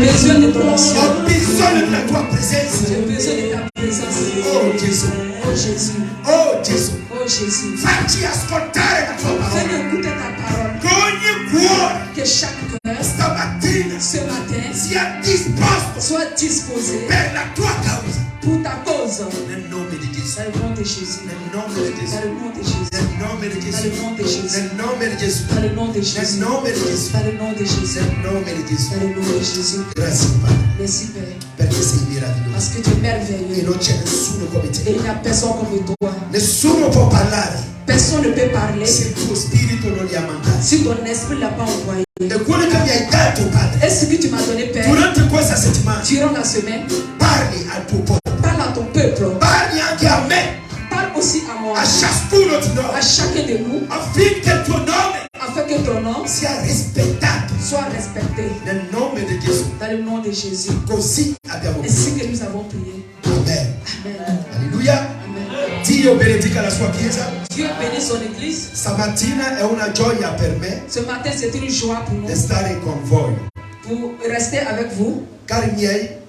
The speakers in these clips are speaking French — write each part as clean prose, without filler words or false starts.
besoin de ton action. Ho bisogno della tua presenza. J'ai besoin de ta présence. Oh Gesù. Oh Jésus. Oh Gesù. Oh Jésus. Facci ascoltare la tua Fais parola. écouter ta parole. Che ogni cuore Que chaque cœur stamattina ce matin sia disposto soit disposé per la tua causa. pour ta cause. Nel nome di Gesù. Dans le nom de Jésus. Nel nome di Gesù. Dans le nom de Jésus. Nel nome di Dans Gesù. le nom de Jésus. Nel nome di Gesù. Dans le nom de Nel Jésus. nome di Gesù. Dans le nom de Jésus. Nel nome di Gesù. Dans le nom de Jésus. Grazie Padre, Merci Père. perché sei meraviglioso. Parce que tu es E merveilleux. non c'è nessuno come Et te. il n'y a personne comme toi. Nessuno può parlare Personne ne peut parler se il tuo spirito non li ha mandati. si ton esprit ne l'a pas envoyé. E quello che mi hai dato, Padre, Et ce que tu m'as donné, Père, durante questa settimana, durant la semaine, parli al tuo popolo. parle à ton peuple. Parli anche a me, Parle aussi à moi, a ciascuno di à noi, chacun de nous, affinché il tuo nome afin que ton nom sia rispettato soit respecté. nel nome di Gesù. Dans le nom de Jésus. Così abbiamo Ainsi visto. que nous avons prié. Amen. Amen. Alleluia. Amen. Dio benedica la sua chiesa. Dieu bénit son église. Stamattina è una gioia per me Ce matin, c'est une joie pour nous, di stare con voi. pour rester avec vous. Cari miei,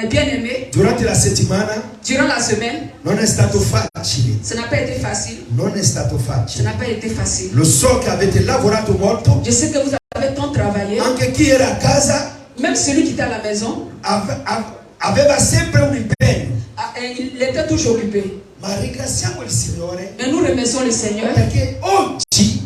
Bien-aimés, durante la settimana durant la semaine, non è stato facile. ce n'a pas été facile. Non è stato Ce facile. n'a pas été facile. Lo so che avete lavorato molto. Je sais que vous avez tant travaillé. Anche chi era a casa Même celui qui était à la maison, aveva sempre un impegno. il était toujours occupé. Ma ringraziamo il Signore Et nous remercions le Seigneur perché oggi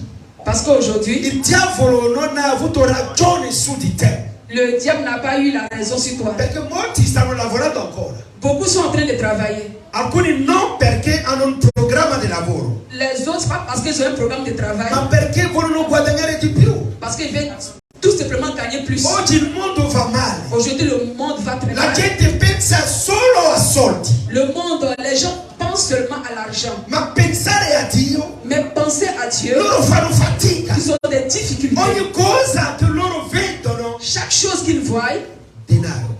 parce qu'aujourd'hui, il diavolo non ha avuto ragione su di te. le diable n'a pas eu la raison sur toi. Perché molti stanno lavorando ancora. Beaucoup sont en train de travailler. Alcuni non perché hanno un programma di lavoro, Les autres, pas parce qu'ils ont un programme de travail, ma perché vogliono guadagnare di più. parce qu'ils veulent tout simplement gagner plus. Oggi il mondo va male. Aujourd'hui, le monde va très La mal. gente pensa solo a soldi. Le monde, les gens pensent seulement à l'argent. Ma pensare a Dio, Mais penser à Dieu, loro fanno fatica. ils ont des difficultés. Ogni cosa che loro vedono, Chaque chose qu'ils voient, denaro,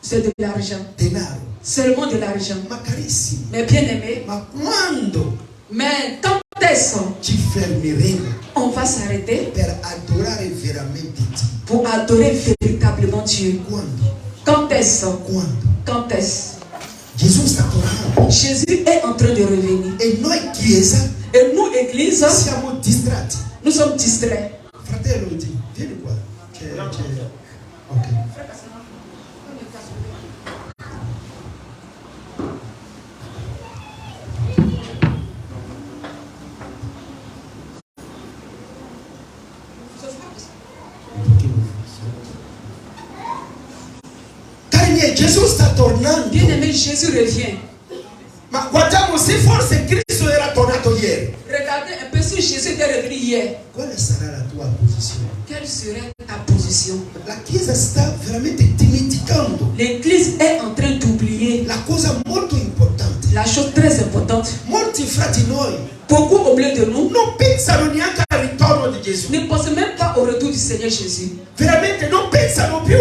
c'est de l'argent. denaro. Seulement de l'argent. Ma carissimi, Mais bien aimé, ma quando mais quand est-ce ci fermeremo on va s'arrêter per adorare veramente Dio? pour adorer véritablement Dieu? Quando? Quand est-ce? Quando? Quand est-ce? Gesù sta tornando Jésus est en train de revenir. e noi chiesa Et nous, Église, siamo distratti. nous sommes distraits. Fratello, vieni qua. Ok. Cari miei, Gesù sta tornando. Bien aimé, Jésus revient. Ma guardiamo se forse Cristo era tornato ieri. Regardez un peu si Jésus était revenu hier. Quale sarà la tua posizione? Quelle serait ta position? La Chiesa sta veramente dimenticando L'Église est en train d'oublier la cosa molto importante. la chose très importante. Molti fra di noi Beaucoup au milieu de nous non pensano neanche al ritorno di Gesù. ne pensent même pas au retour du Seigneur Jésus. Veramente non pensano più,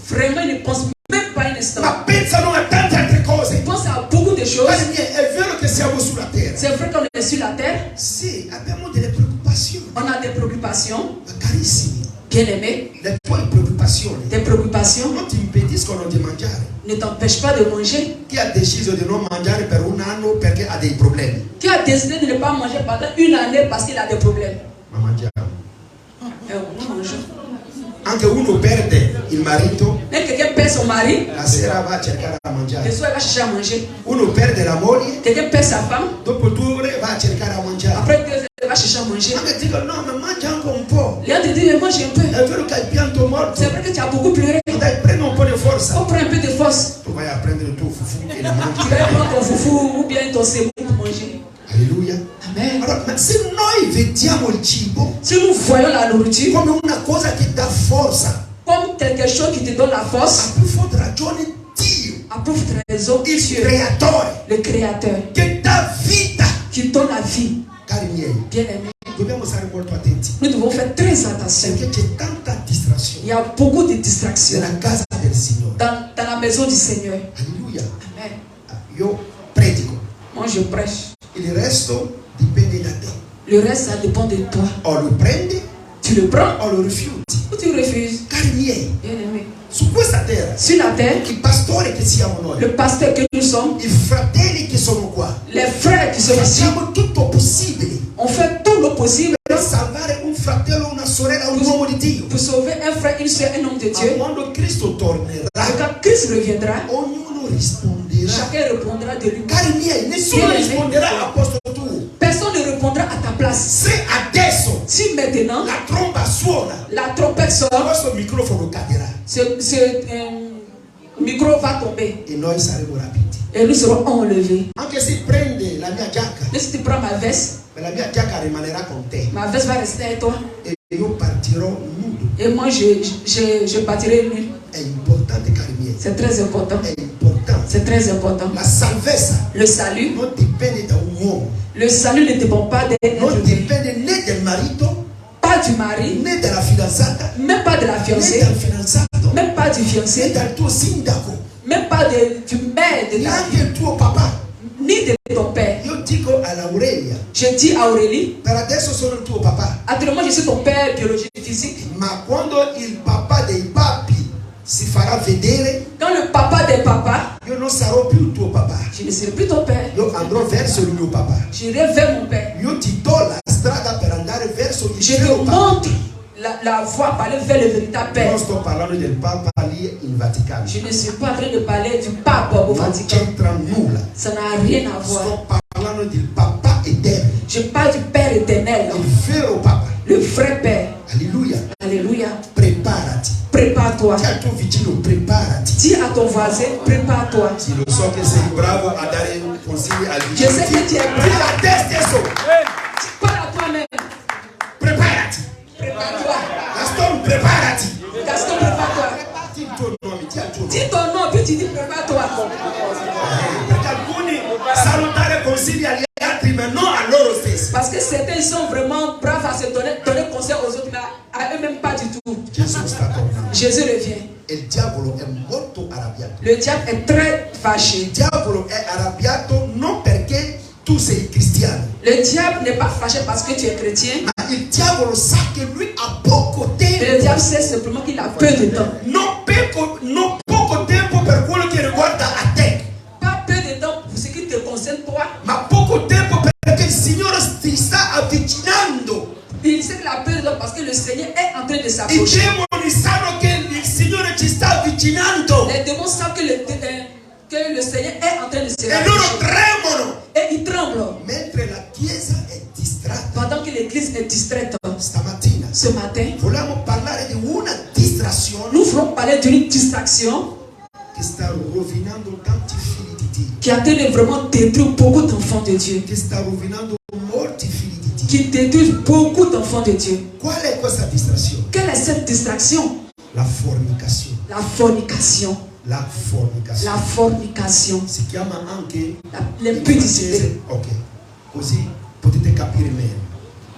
Vraiment, ils ne pensent même pas un instant. ma pensano a tante altre cose. Ils pensent à beaucoup de choses. Cari miei, è vero che siamo sulla terra. C'est vrai qu'on est sur la terre. Sì, abbiamo delle preoccupazioni. On a des préoccupations. Ma carissimi, Bien aimé, le tue preoccupazioni des préoccupations non ti impediscono di mangiare. ne t'empêchent pas de manger. Chi ha deciso di non mangiare per un anno perché ha dei problemi? Qui a décidé de ne pas manger pendant une année parce qu'il a des problèmes? Ma mangiamo. Nous mangeons. Anche uno perde il marito, Même quelqu'un perd son mari, la sera va a cercare a le mangiare. soir il va chercher à manger. Uno perde la moglie, Quelqu'un perd sa femme, dopo 2 ore va a cercare a mangiare. après 2 heures, il va chercher à manger. Anche dico no, ma mangia anche un po'. Les gens te disent, mais mange un peu. È vero che hai pianto molto. C'est vrai que tu as beaucoup pleuré. Dai, prendi un po' di forza. On prend un peu de force. Tu vai a prendere il tuo fufu e lo Tu mangi. vas prendre ton foufou ou bien ton semoule pour manger. Alleluia. Amen. Allora, ma se noi vediamo il cibo Si nous voyons la nourriture come una cosa che dà forza, comme quelque chose qui te donne la a force, più forte ragione Dio, à plus forte raison, il Dieu, creatore, le Créateur, che dà vita. qui donne la vie. Cari miei, Bien aimé, dobbiamo stare molto attenti nous devons faire très attention. perché c'è tanta Il distrazione y a beaucoup de distractions nella casa del Signore. dans la maison du Seigneur. Alleluia. Amen. Io predico, Moi, je prêche. il resto dipende da te. Le reste, ça dépend de toi. O lo prendi Tu le prends o lo rifiuti. ou tu refuses. Cari miei, Bien aimé, su questa terra, Sur la terre, il pastore che siamo noi, le pasteur que nous sommes, i fratelli che sono qua, les frères qui sont ici, facciamo tutto possibile on fait tout le possible per salvare un fratello, una sorella, un uomo di Dio. pour sauver un frère, une soeur, un homme de Dieu. Quando Cristo tornerà, Et quand Christ reviendra, ognuno risponderà. chacun répondra de lui. Cari miei, nessuno Bien-aimé. risponderà all'apostolo tu. Personne ne répondra à ta place. Se adesso Si maintenant la tromba suona, la trompette sort, questo microfono cadrà ce micro va tomber e noi saremo rapiti. et nous serons enlevés. Anche se prende la mia giacca, Mais si tu prends ma veste la mia giacca rimanerà con te va rester avec toi. e io partirò nudo. Et moi, je partirai nu. È importante, cari miei, C'est très important. è importante. C'est très important. La salvezza Le salut, non dipende da un uomo, le salut ne dépend pas d'un être non humain, dipende né del marito, pas du mari, né della fidanzata, même pas de la né fiancée, dal fidanzato, même pas du né fiancé, dal tuo sindaco, même pas du maire de ta neanche il tuo papà. ni de ton père. Io dico all'Aurelia, Je dis à Aurélie, per adesso sono il tuo papà, actuellement je suis ton père biologique physique. ma quando il papà dei papi si farà vedere, Quand le papa des papas, io non sarò più il tuo papà, je ne serai plus ton père. io andrò verso il mio papà. J'irai vers mon père. Io ti do la strada per andare verso il Je te vero papà. montre la voie pour aller vers le véritable père. Non sto parlando del papa lì in Vaticano, Je ne suis pas en train de parler du pape au non Vatican. c'entra nulla. Ça n'a rien à voir. Sto parlando del papà eterno, Je parle du Père éternel, il vero papà. le vrai Père. Alleluia. Alléluia. Preparati. Prépare-toi. Ti al tuo vicino, preparati. Dis à ton voisin, prépare-toi. Sì, lo so che sei bravo a dare consigli al Je vicino. sais que tu es Di bravo. a te stesso, Parle à toi-même. preparati. Prépare-toi. Gaston, preparati. Gaston, prépare-toi. Di il tuo nome, di al tuo nome. Dis ton nom, puis tu dis prépare-toi. Perché alcuni sanno dare consigli agli altri, ma non a loro stessi. Parce que certains sont vraiment braves à se donner conseil aux autres, mais à eux-mêmes pas du tout. Gesù sta tornando. Jésus revient. E il diavolo è molto arrabbiato. Le diable est très fâché. Il diavolo è arrabbiato non perché tu sei cristiano, Le diable n'est pas fâché parce que tu es chrétien. ma il diavolo sa che lui ha poco Mais le tempo. diable sait simplement qu'il a peu de temps. Non poco tempo per quello che riguarda a te, Pas peu de temps pour ce qui te concerne toi. ma poco tempo perché il Signore ti sta avvicinando. Il sait qu'il a peu de temps parce que le Seigneur est en train de I s'approcher. demoni sanno che il Signore ci sta avvicinando Les démons savent que le Seigneur est en train de se e loro rapprocher. tremano, Et ils tremblent mentre la Chiesa è distratta. pendant que l'église est distraite. Stamattina Ce matin, vogliamo parlare di una distrazione nous voulons parler d'une distraction che sta rovinando tanti figli di Dio, qui a en train de vraiment détruire beaucoup d'enfants de Dieu. che sta rovinando molti figli di Dio. Qui détruit beaucoup d'enfants de Dieu. Qual è questa distrazione? Quelle est cette distraction? La fornicazione. La fornication. La fornicazione. La fornication. Si chiama anche L'impudicité. Ok, così potete capire meglio.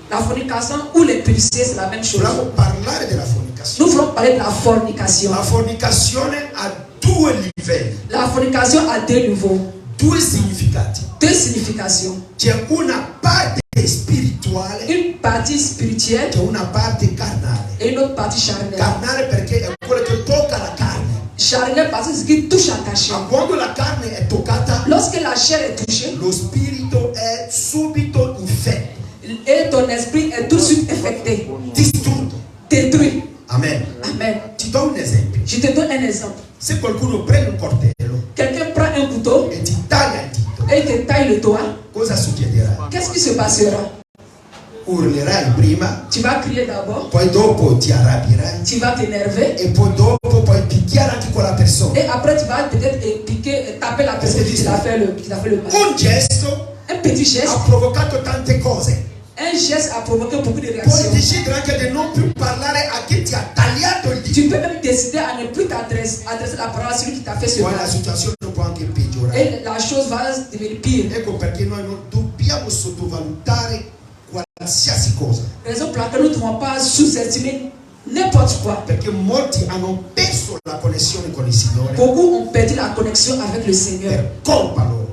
La fornication ou l'impudicité, c'est la même chose. Vogliamo parlare della fornicazione. Nous voulons parler de la fornication. La fornicazione ha due livelli, La fornication a deux niveaux, due significati. deux significations. C'è una parte spirituale, Une partie spirituelle c'è una parte carnale. et une autre partie charnelle. Carnale perché è quello che tocca la carne. Charnelle parce que c'est ce qui touche à ta chair. Ma quando la carne è toccata, Lorsque la chair est touchée lo spirito è subito infetto, et ton esprit est tout de suite infecté, distrutto. détruit. Amen. Amen. Ti do un esempio. Je te donne un exemple. Se qualcuno prende un coltello Quelqu'un prend un couteau e ti taglia il dito, et te taille le doigt. cosa succederà? Qu'est-ce qui se passera? Urlerai prima, Tu vas crier d'abord, poi dopo ti arrabbierai tu vas t'énerver e poi dopo puoi picchiare anche quella persona. et après tu vas peut-être piquer, taper la personne qui t'a fait le mal. Un gesto Un petit geste, ha provocato tante cose. un geste a provoqué beaucoup de Puoi réactions. decidere anche di non più parlare a chi ti ha tagliato il dito. Tu peux même décider à ne plus adresser la parole à celui qui t'a fait ce Poi la mal. situazione può anche peggiorare. Et la chose va devenir pire. Ecco perché noi non dobbiamo sottovalutare qualsiasi cosa, Raison pour laquelle nous ne devons pas sous-estimer n'importe quoi. perché molti hanno perso la connessione con il Signore Beaucoup ont perdu la connexion avec le Seigneur per colpa loro.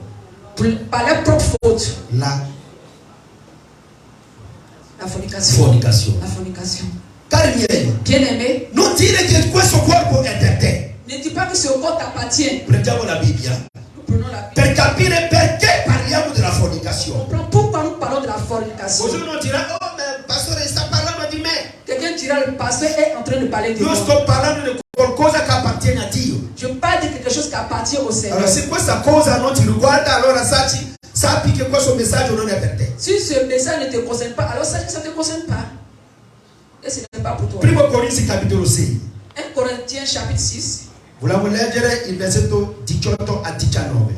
par leur propre faute. La La fornication. fornicazione. La fornication. Cari miei, Bien-aimé, non dire che questo corpo è per te. ne dis pas que ce corps t'appartient. Prendiamo la Bibbia Nous prenons la Bible. per capire perché parliamo della On fornicazione. comprend pourquoi nous parlons de la fornication. Così uno dirà, oh, ma il pastore sta parlando di me. Quelqu'un dira, le pasteur est en train de parler de Io moi. sto parlando di qualcosa che appartiene a Dio. Je parle de quelque chose qui appartient au Seigneur. Allora, se questa cosa non ti riguarda, allora sappi che questo messaggio non è per te. Si ce message ne te concerne pas, alors sache que ça ne te concerne pas. Et ce n'est pas pour toi. Primo Corinzi capitolo 6. 1 Corinthiens chapitre 6. Vogliamo leggere il versetto 18 a 19.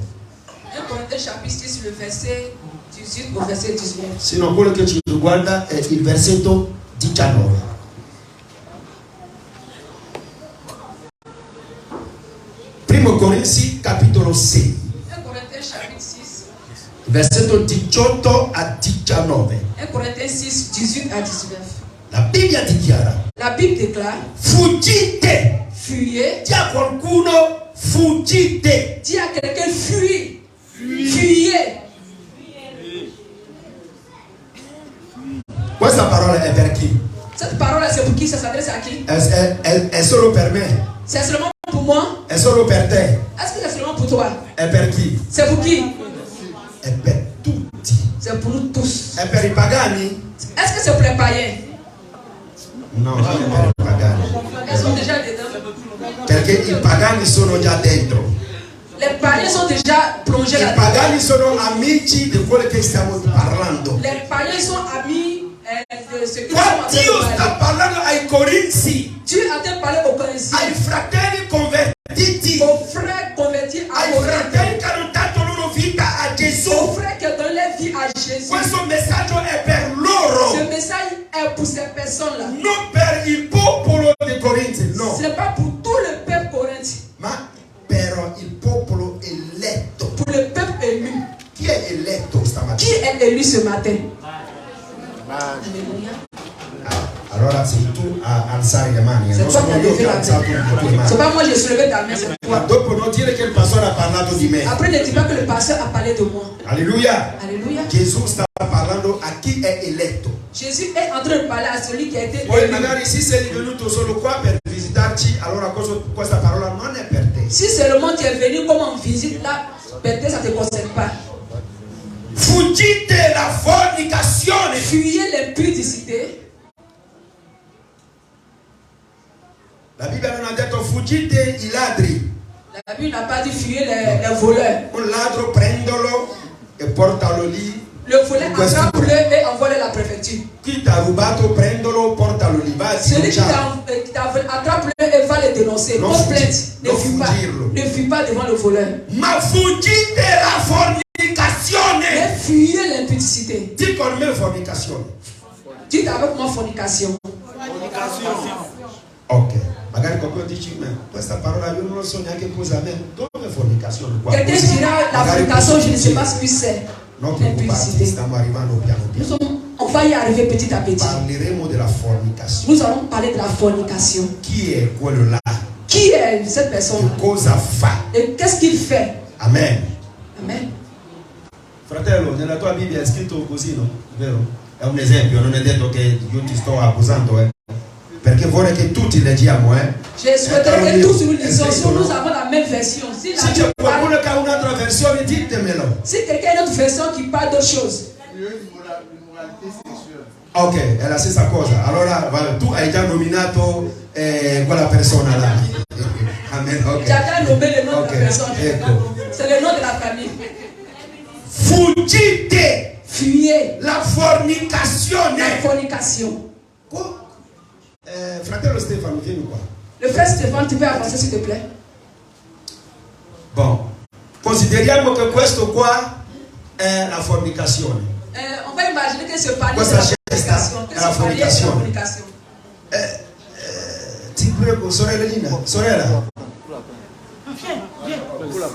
1 Corinthiens chapitre 6, le verset 18 au verset 19. Sino quello che ci riguarda è il versetto 19. Primo Corinzi capitolo 6. 1 Corinthiens chapitre 6. Versetto 18 a 19. 1 Corinthiens 6, 18 à 19. La Bibbia dichiara: La Bible déclare, fuggite. fuyez. Di a qualcuno fuggite. Dis à quelqu'un, fuis. Fuyez. Questa parola è per chi? Cette parole-là, c'est pour qui? Ça s'adresse à qui? È solo per me. C'est seulement pour moi? È solo per te. Est-ce que c'est seulement pour toi? È per chi? C'est pour qui? È per tutti. C'est pour nous tous. È per i pagani? Est-ce que c'est pour les païens? No, non è per i pagani. Ils sont déjà dedans. Perché i pagani sono già dentro. Les païens sont déjà plongés I là-dedans. pagani sono amici di quello che stiamo parlando. Les païens sont amis de ce que nous Qua sommes en train Dio de sta parler. parlando ai Corinzi, Dieu a été parlé aux Corinthiens, ai fratelli convertiti, aux frères convertis à ai Corinthe, fratelli che hanno dato loro vita a aux Gesù. frères qui ont donné leur vie à Jésus. Questo messaggio è per Ce loro, message est pour ces personnes-là. non per il popolo di Corinzi, no, Ce n'est pas pour tout le peuple corinthien, ma per il popolo eletto. pour le peuple élu. Chi è eletto Qui stamattina? est élu ce matin? Alléluia. Allora sei tu a alzare le mani, C'est non toi sono qui as io che levé ho la alzato le main. mani. C'est pas moi, j'ai soulevé ta main, c'est Ma toi. dopo non dire che il pastore ha parlato di me. Après, ne dis pas que le pasteur a parlé de moi. Alleluia. Alléluia. Gesù sta parlando a chi è eletto. Jésus est en train de parler à celui qui a été Poi élu. magari se sei venuto solo qua per visitarci, allora questa parola non è per te. Si seulement tu es venu comme en visite, là, peut-être ça ne te concerne pas. Fuggite la fornicazione. Fuyez l'impudicité. La Bibbia non ha detto fuggite i ladri. La Bible n'a pas dit fuyez les voleurs. Un ladro prendolo e portalo lì. Le voleur attrape-le et envoie-le à la préfecture. Chi ti ha rubato prendolo, portalo lì. Va a Celui qui denunciare. t'a attrape-le et va le dénoncer. Non Porte fuggi- plainte. Ne non fuis pas. fuggirlo. Ne fuis pas devant le voleur. Ma fuggite la fornicazione. Mais fuyez l'impudicité. Di con me fornicazione. Dites avec moi fornication. Ok. Magari qualcuno dice, ma questa parola io non lo so neanche cosa è. Dove è fornicazione qua? Quelqu'un Così, dira la magari fornication, je ne sais così. pas ce que c'est. Non preoccupati, L'impudicité. stiamo arrivando piano piano. On va y arriver petit à petit. Parleremo della fornicazione. Nous allons parler de la fornication. Chi è quello là? Qui est cette Che personne? cosa fa? Et qu'est-ce qu'il fait? Amen. Amen. Fratello, nella tua Bibbia è scritto così, no? Vero? È un esempio, non è detto che io ti sto accusando, Perché vorrei che tutti leggiamo, Je souhaiterais que tous nous È lisons. scritto, Si nous no? avons la même version. Si, Se c'è qualcuno che ha un'altra versione, ditemelo. si quelqu'un a une autre version qui parle d'autre chose. Ok, è la stessa cosa. Allora, tu hai già nominato quella persona là. Amen. Ok. J'ai déjà nommé le nom Ok, de la personne. ecco. C'est le nom de la famille. Fuggite Fuyez la fornicazione. la fornication. Fratello Stefano, vieni qua. Le frère Stéphane, tu peux avancer s'il te plaît? Bon, consideriamo che questo qua è la fornicazione. On va imaginer que ce palier Questa c'est la fornication. Que è la ce palier c'est la fornicazione. fornication. Ti prego, sorellina, sorella.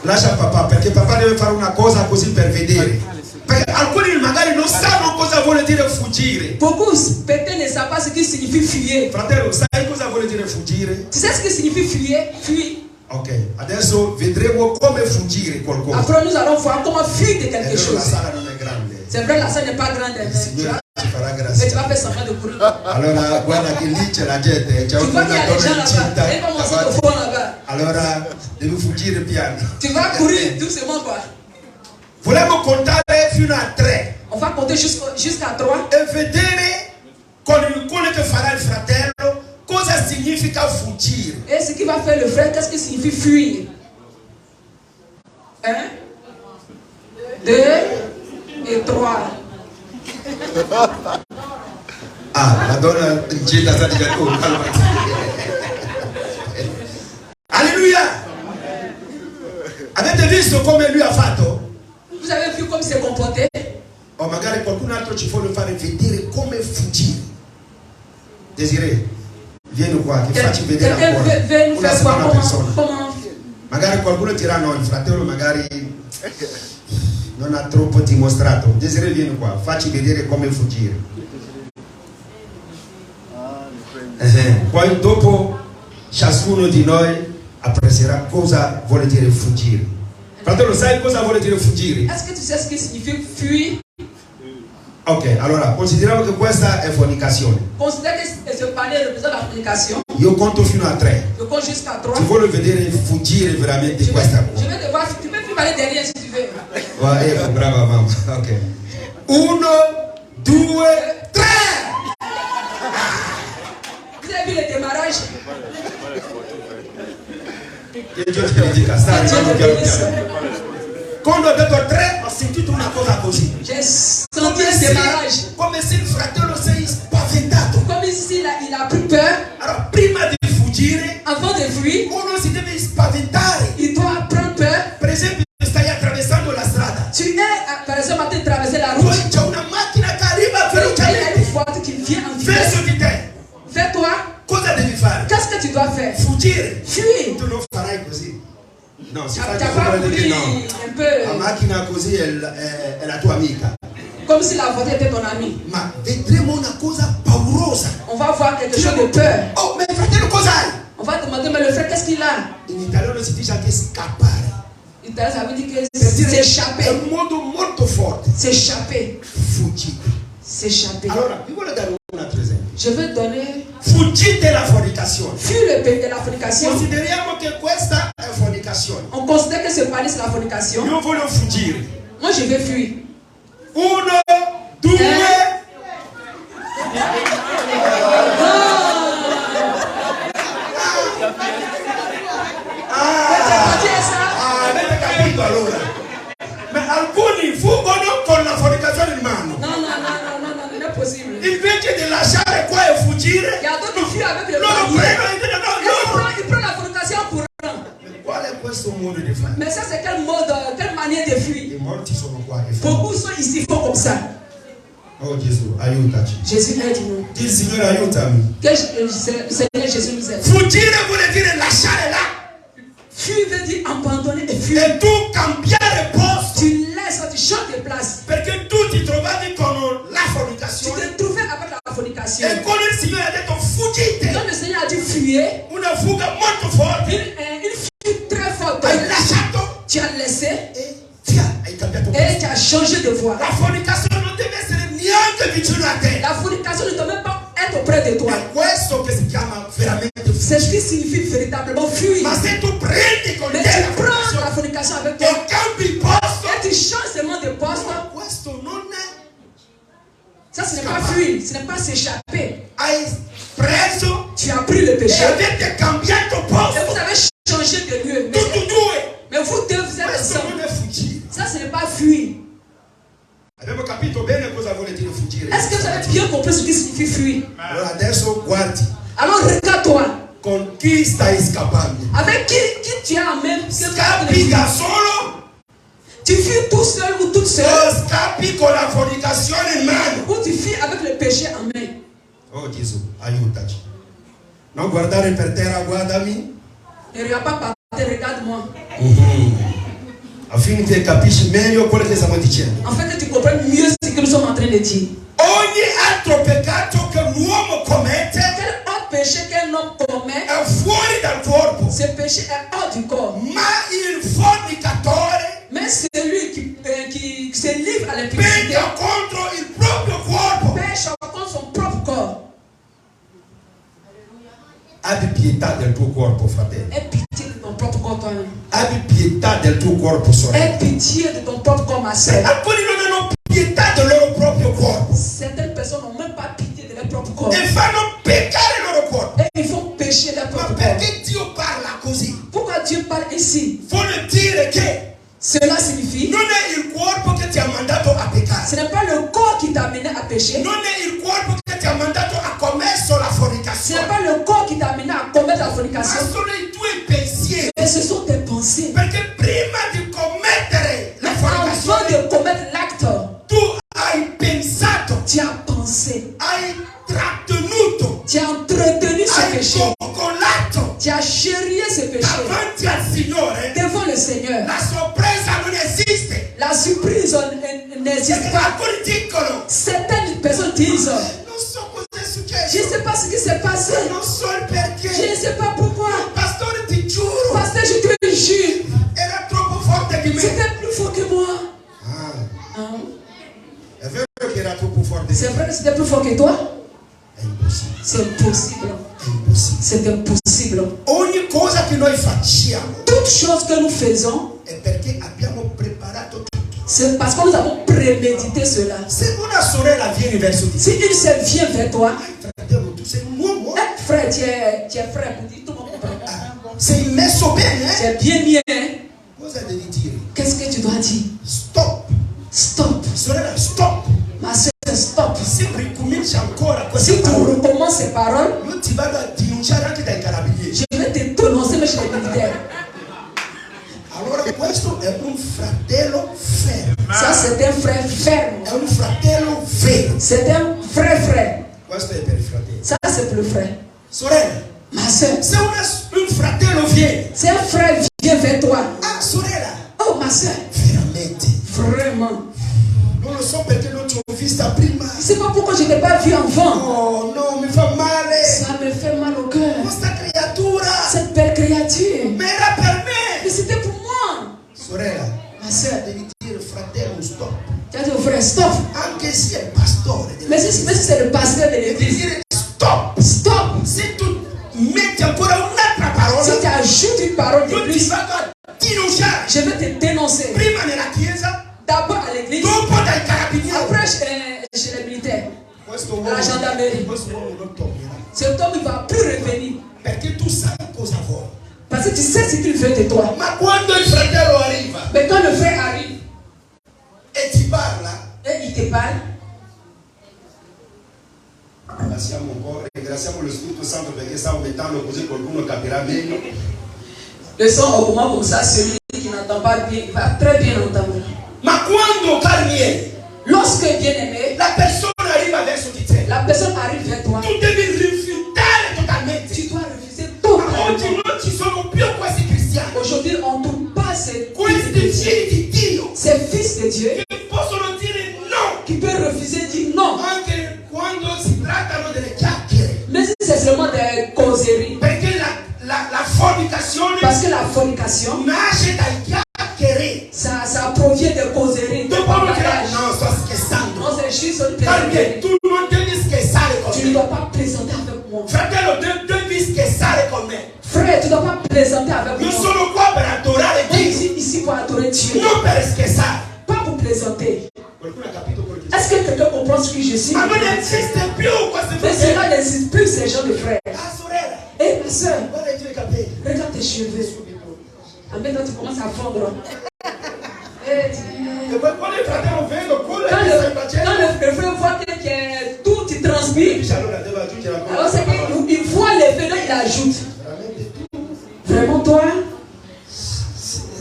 Lascia papà, perché papà deve fare una cosa così per vedere. Perché alcuni magari non sanno cosa vuole dire fuggire. Beaucoup peut-être ne savent pas ce qui signifie fuir. Fratello, sai cosa vuole dire fuggire? Tu sais ce qui signifie fuir? Fuir. Ok, adesso vedremo come fuggire qualcosa. Après, nous allons voir comment fuir de È quelque vero, la chose. sala non è grande. C'est vrai, la salle n'est pas grande. Il Mais tu Signore as ci farà Mais tu grazie. vas faire semblant de courir. Allora guarda che lì c'è la gente, c'è Tu una vois qu'il y a des gens donna là-bas. Et comment incinta. on se fond là-bas. Allora devi fuggire piano. Tu vas courir doucement quoi. Volevo contare fino a 3 On va compter jusqu'à 3. e vedere con quello che farà il fratello cosa significa fuggire. Et ce qui va faire le frère, qu'est-ce que signifie fuir? 1, 2 et 3. Ah, la donna incinta sta dicendo, oh, calmati. Alleluia! Avete visto come lui ha fatto? Vous avez vu comme il s'est comporté? O magari qualcun altro ci vuole fare vedere come fuggire. Desiree, vieni qua, ti faccio vedere ancora una seconda persona. Magari qualcuno dirà no, il fratello magari non ha troppo dimostrato. Desiree, vieni qua, facci vedere come fuggire. Poi dopo ciascuno di noi apprezzerà cosa vuole dire fuggire. Fratello, sai cosa vuole dire fuggire? Est-ce que tu sais ce qui signifie fuir? Ok, allora consideriamo che questa è fornicazione. Considère que ce panier représente la fornication. Io conto fino a 3. Je compte jusqu'à 3. Ti voglio vedere fuggire veramente di questa cosa. Je vais te voir, tu peux plus parler derrière si tu veux. Ecco, brava mamma. Ok. 1, 2, 3. Vous avez vu le démarrage? Che Dio te ne dica, sta arrivando piano piano. Quando ho detto 3 ho sentito una cosa così. J'ai senti le démarrage. Come se il fratello sei spaventato. Comme ici il a pris peur. Allora, prima di fuggire, Avant de fuir, uno si deve spaventare. il doit prendre peur. Per esempio, stai attraversando la strada. Tu es, par exemple, en train de traverser la route. Poi c'è una macchina che arriva Il y a velocemente une voiture qui vient en vitesse. verso di te. Fais toi, Cosa devi fare? qu'est-ce que tu dois faire? Fuggire. Fuir. Tu non farai così. No, si Tu fa n'as pas come dire pris no. un peu La macchina così è la tua amica. comme si la voiture était ton ami. Ma vedremo una cosa paurosa. On va voir quelque chose de peur. Oh, ma fratello, cosa hai? On va demander, mais le frère, qu'est-ce qu'il a? In italiano si dice anche scappare. In italien, ça veut dire que Per dire è s'échapper. un modo molto forte. S'échapper. Fuggite. S'échapper. Allora, vi voglio dare un altro esempio. Je vais donner. Fuggite la fornicazione. Fuir le pays de la fornication. Consideriamo che questa è fornicazione. On considère que ce panier c'est la fornication. Io voglio fuggire. Moi, je vais fuir. 1, 2. Avete capito allora? Ma alcuni fuggono con la fornicazione in mano. Non, non è possible. Invece di lasciare qua e fuggire, Il y a d'autres qui fuient avec le loro panier. prendono e dicono no. Il prend la fornication en courant. Qual è questo modo di fare? Mais ça, c'est quel mode, quelle manière de fuir? I morti sono qua che fanno. Beaucoup sont ici, font comme ça. Oh Gesù, aiutaci. Jésus aide-nous. Il Signore aiutami. Que Seigneur Jésus nous aide. Fuggire vuol dire lasciare là. Fuir veut dire abandonner et fuir. E tu cambiare posto. Tu laisses, tu changes de place. Perché tu ti trovavi con la Tu fornicazione. te trouvais avec la fornication. E quando il Signore ha detto fuggite, Quand le Seigneur a dit fuyez, una fuga molto forte, une fuite très forte. hai lasciato Tu as laissé e via, hai cambiato posto. et tu as changé de voie. La fornicazione non deve essere neanche vicino a te. La fornication ne doit même pas être auprès de toi. È questo che si chiama veramente C'est ce fuggire. qui signifie véritablement fuir. Ma se tu prendi con Mais te la tu prends la fornicazione fornication avec toi e cambi posto, et tu changes seulement de poste. questo non è. Ça, ce n'est pas fuir, ce n'est pas s'échapper. Hai preso Tu as pris le e péché avete cambiato et posto. vous avez changé de lieu. Tutti e due. Mais vous deux, vous êtes Questo ensemble. non è fuggire. Ça, ce n'est pas fuir. Abbiamo capito bene cosa vuole dire fuggire. Est-ce que vous avez bien compris ce qui signifie fuir? Allora adesso guardi Alors regarde-toi. con chi stai scappando. Avec qui tu es en même Scappi da solo Tu fuis tout seul ou toute seule o scappi con la fornicazione in mano. ou tu fuis avec le péché en main. Oh Gesù, aiutaci. Non guardare per terra, guardami. Ne regarde pas par terre, regarde-moi. Affinché capisci meglio quello che stiamo dicendo. En fait, que tu comprennes mieux ce que nous sommes en train de dire. Ogni altro peccato che l'uomo commette Quel autre péché qu'un homme commet, è fuori dal corpo. ce péché est hors du corps. Ma il fornicatore Mais celui qui se livre à l'impudicité pecca contro il proprio corpo. pêche Abbi pietà del tuo corpo, fratello. Aie pitié de ton propre corps, toi-même. Abbi pietà del tuo corpo, sorella. Aie pitié de ton propre corps, ma soeur. Alcuni non hanno pietà del loro proprio corpo. Certaines personnes n'ont même pas pitié de leur propre corps. E fanno peccare il loro corpo. Et ils font pécher leur Ma propre corps. perché Dio parla così? Pourquoi Dieu parle ici? Vuole dire che Cela signifie, non è il corpo che ti ha mandato a peccare. ce n'est pas le corps qui t'a amené à pécher. Non è il corpo che ti ha mandato a commesso la Ce fornicazione. n'est pas le corps qui t'a amené à commettre la Ma fornication. sono i tuoi pensieri. Mais ce sont tes pensées. Perché prima di commettere la Avant fornicazione, de commettre l'acte, tu hai pensato, tu as pensé. hai trattenuto, Tu as entretenu ce hai péché. coccolato Tu as chéri ce péché. davanti al Signore. Devant le Seigneur. La sorpresa non esiste. La surprise n'existe Perché pas. alcuni dicono, Certaines personnes disent, non so cosa è je successo, ne sais pas ce qui s'est passé. non so il Je perché. ne sais pas pourquoi. Pastore, ti giuro, Pasteur, je te jure, era troppo forte di me. c'était plus fort que moi. Ah, Hein? è vero che era troppo forte di C'est me. vrai que c'était plus fort que toi? È impossibile. C'est impossible. È impossibile. C'est impossible. Ogni cosa che noi facciamo Toute chose que nous faisons, è perché abbiamo preparato tutto. c'est parce que nous avons prémédité cela. Se una sorella viene verso di te, Si une seule vient vers toi, fratello, tu sei un uomo, frère, tu es frère pour dire tout le monde comprend. sei messo bene, Tu es bien mis, hein? cosa devi dire? Qu'est-ce que tu dois dire? Stop. Stop. Sorella, stop. Ma soeur, stop. Se ricominci ancora Si queste tu parole, recommences ces paroles, io ti vado a denunciare anche dai carabinieri. je vais te dénoncer même chez les militaires. Allora questo è un fratello fermo. Ça, c'est un frère ferme. È un fratello vero. C'est un frère frère. Questo è per i fratelli. Ça, c'est pour le frère. Sorella, Ma soeur, se un fratello viene, si un frère vient vers toi, ah sorella, oh ma soeur, veramente, vraiment, non lo so perché non ti ho vista prima. je ne sais pas pourquoi je ne t'ai pas vu avant. Oh no, mi fa male. Ça me fait mal au cœur. Questa creatura, Cette belle créature. ma era per Mais me. c'était pour moi. Sorella, Ma soeur, devi dire fratello stop. tu as dit au frère, stop. Anche se è il pastore della Mais si c'est le pasteur de devi l'église, dire stop. stop. Se tu metti ancora un'altra Si tu parola, ajoutes une parole de io ti plus, vado a denunciare. je vais te dénoncer. Prima nella chiesa, D'abord à l'église, dopo dai carabinieri. après chez les militaires. Questo uomo, La gendarmerie. questo uomo non tornerà. Cet homme ne va plus revenir. Perché tu sai cosa vuoi. Parce que tu sais ce qu'il veut de toi. Ma quando il fratello arriva Mais quand le frère arrive e ti parla, et il te parle, ringraziamo un po', ringraziamo lo Spirito Santo perché sta aumentando così qualcuno capirà meglio. le son augmente comme ça. Celui qui n'entend pas bien, il va très bien entendre. Ma quando cari Lorsque bien aimé, la persona arriva verso di te, la personne arrive vers toi, tu devi rifiutare totalmente. tu dois refuser tout. Ma oggi non ci sono più questi cristiani, Aujourd'hui, on ne trouve pas ces questi figli di Dio ces fils de Dieu che possono dire no qui peuvent refuser, dire non. anche quando si trattano delle chiacchiere. Mais si c'est seulement des causeries. Perché la fornicazione Parce que la fornication, nasce dai chiacchiere. ça provient des causeries. Dopo non dirà, no, sto scherzando. Non, c'est juste une Perché plaisanterie. tu non devi scherzare con Tu ne me. dois pas plaisanter avec moi. Fratello, devi scherzare con me. Frère, tu ne dois pas plaisanter avec Io moi. sono qua per adorare On est Dio, ici pour adorer Dieu, non per scherzare. pas pour plaisanter. Qualcuno ha capito quello che Est-ce que quelqu'un comprend ce que je suis? Ma non esiste più questo Mais fratello. cela n'existe plus, ces gens de frères. Ah, sorella, Eh, ma soeur, guarda i tuoi capelli. regarde tes cheveux. En même temps, tu commences à fondre. Eh, E poi quando il fratello vedo quello quand che stai le facendo, frère voit que tout tu transpires, dice allora devo aggiungere ancora. alors c'est qu'il voit les venin, il ajoute. Veramente tu Vraiment, toi,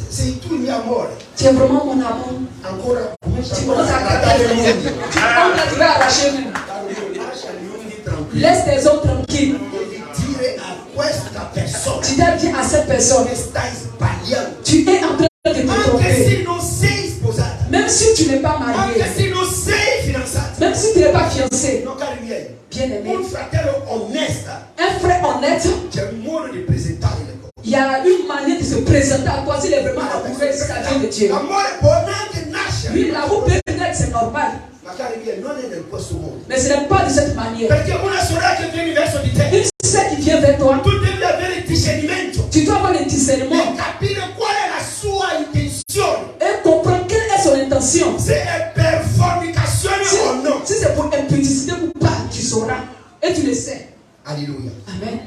sei tu il mio amore. tu es vraiment mon amour. Ancora comincia Tu a commences à trattare gratter il le mondo. monde. Tu vas arracher même. Lascia gli uomini tranquilli. Laisse tes hommes tranquilles. Devi dire a questa persona Tu dois dire à cette personne, che stai sbagliando. tu es en train de te Anche tromper. se non sei sposata, Même si tu n'es pas marié, anche se non sei fidanzata. même si tu n'es pas fiancé, No, cari miei, bien aimé, un fratello onesta un frère honnête, c'è un modo di presentare le cose. il y a une manière de se présenter à toi s'il est vraiment amoureux de sa vie de Dieu. L'amore può anche nascere, Lui, l'amour peut naître, c'est normal. ma cari miei, non è nel questo mondo. Mais ce n'est pas de cette manière. Perché una sorella che viene verso di te, Une ce qui vient vers toi, tu devi avere discernimento tu dois avoir le discernement e capire qual è la sua intenzione. et comprendre quelle est son intention. Se è per fornicazione o no. Si c'est pour impudicité ou pas, tu sauras et tu le sais. Alleluia. Amen.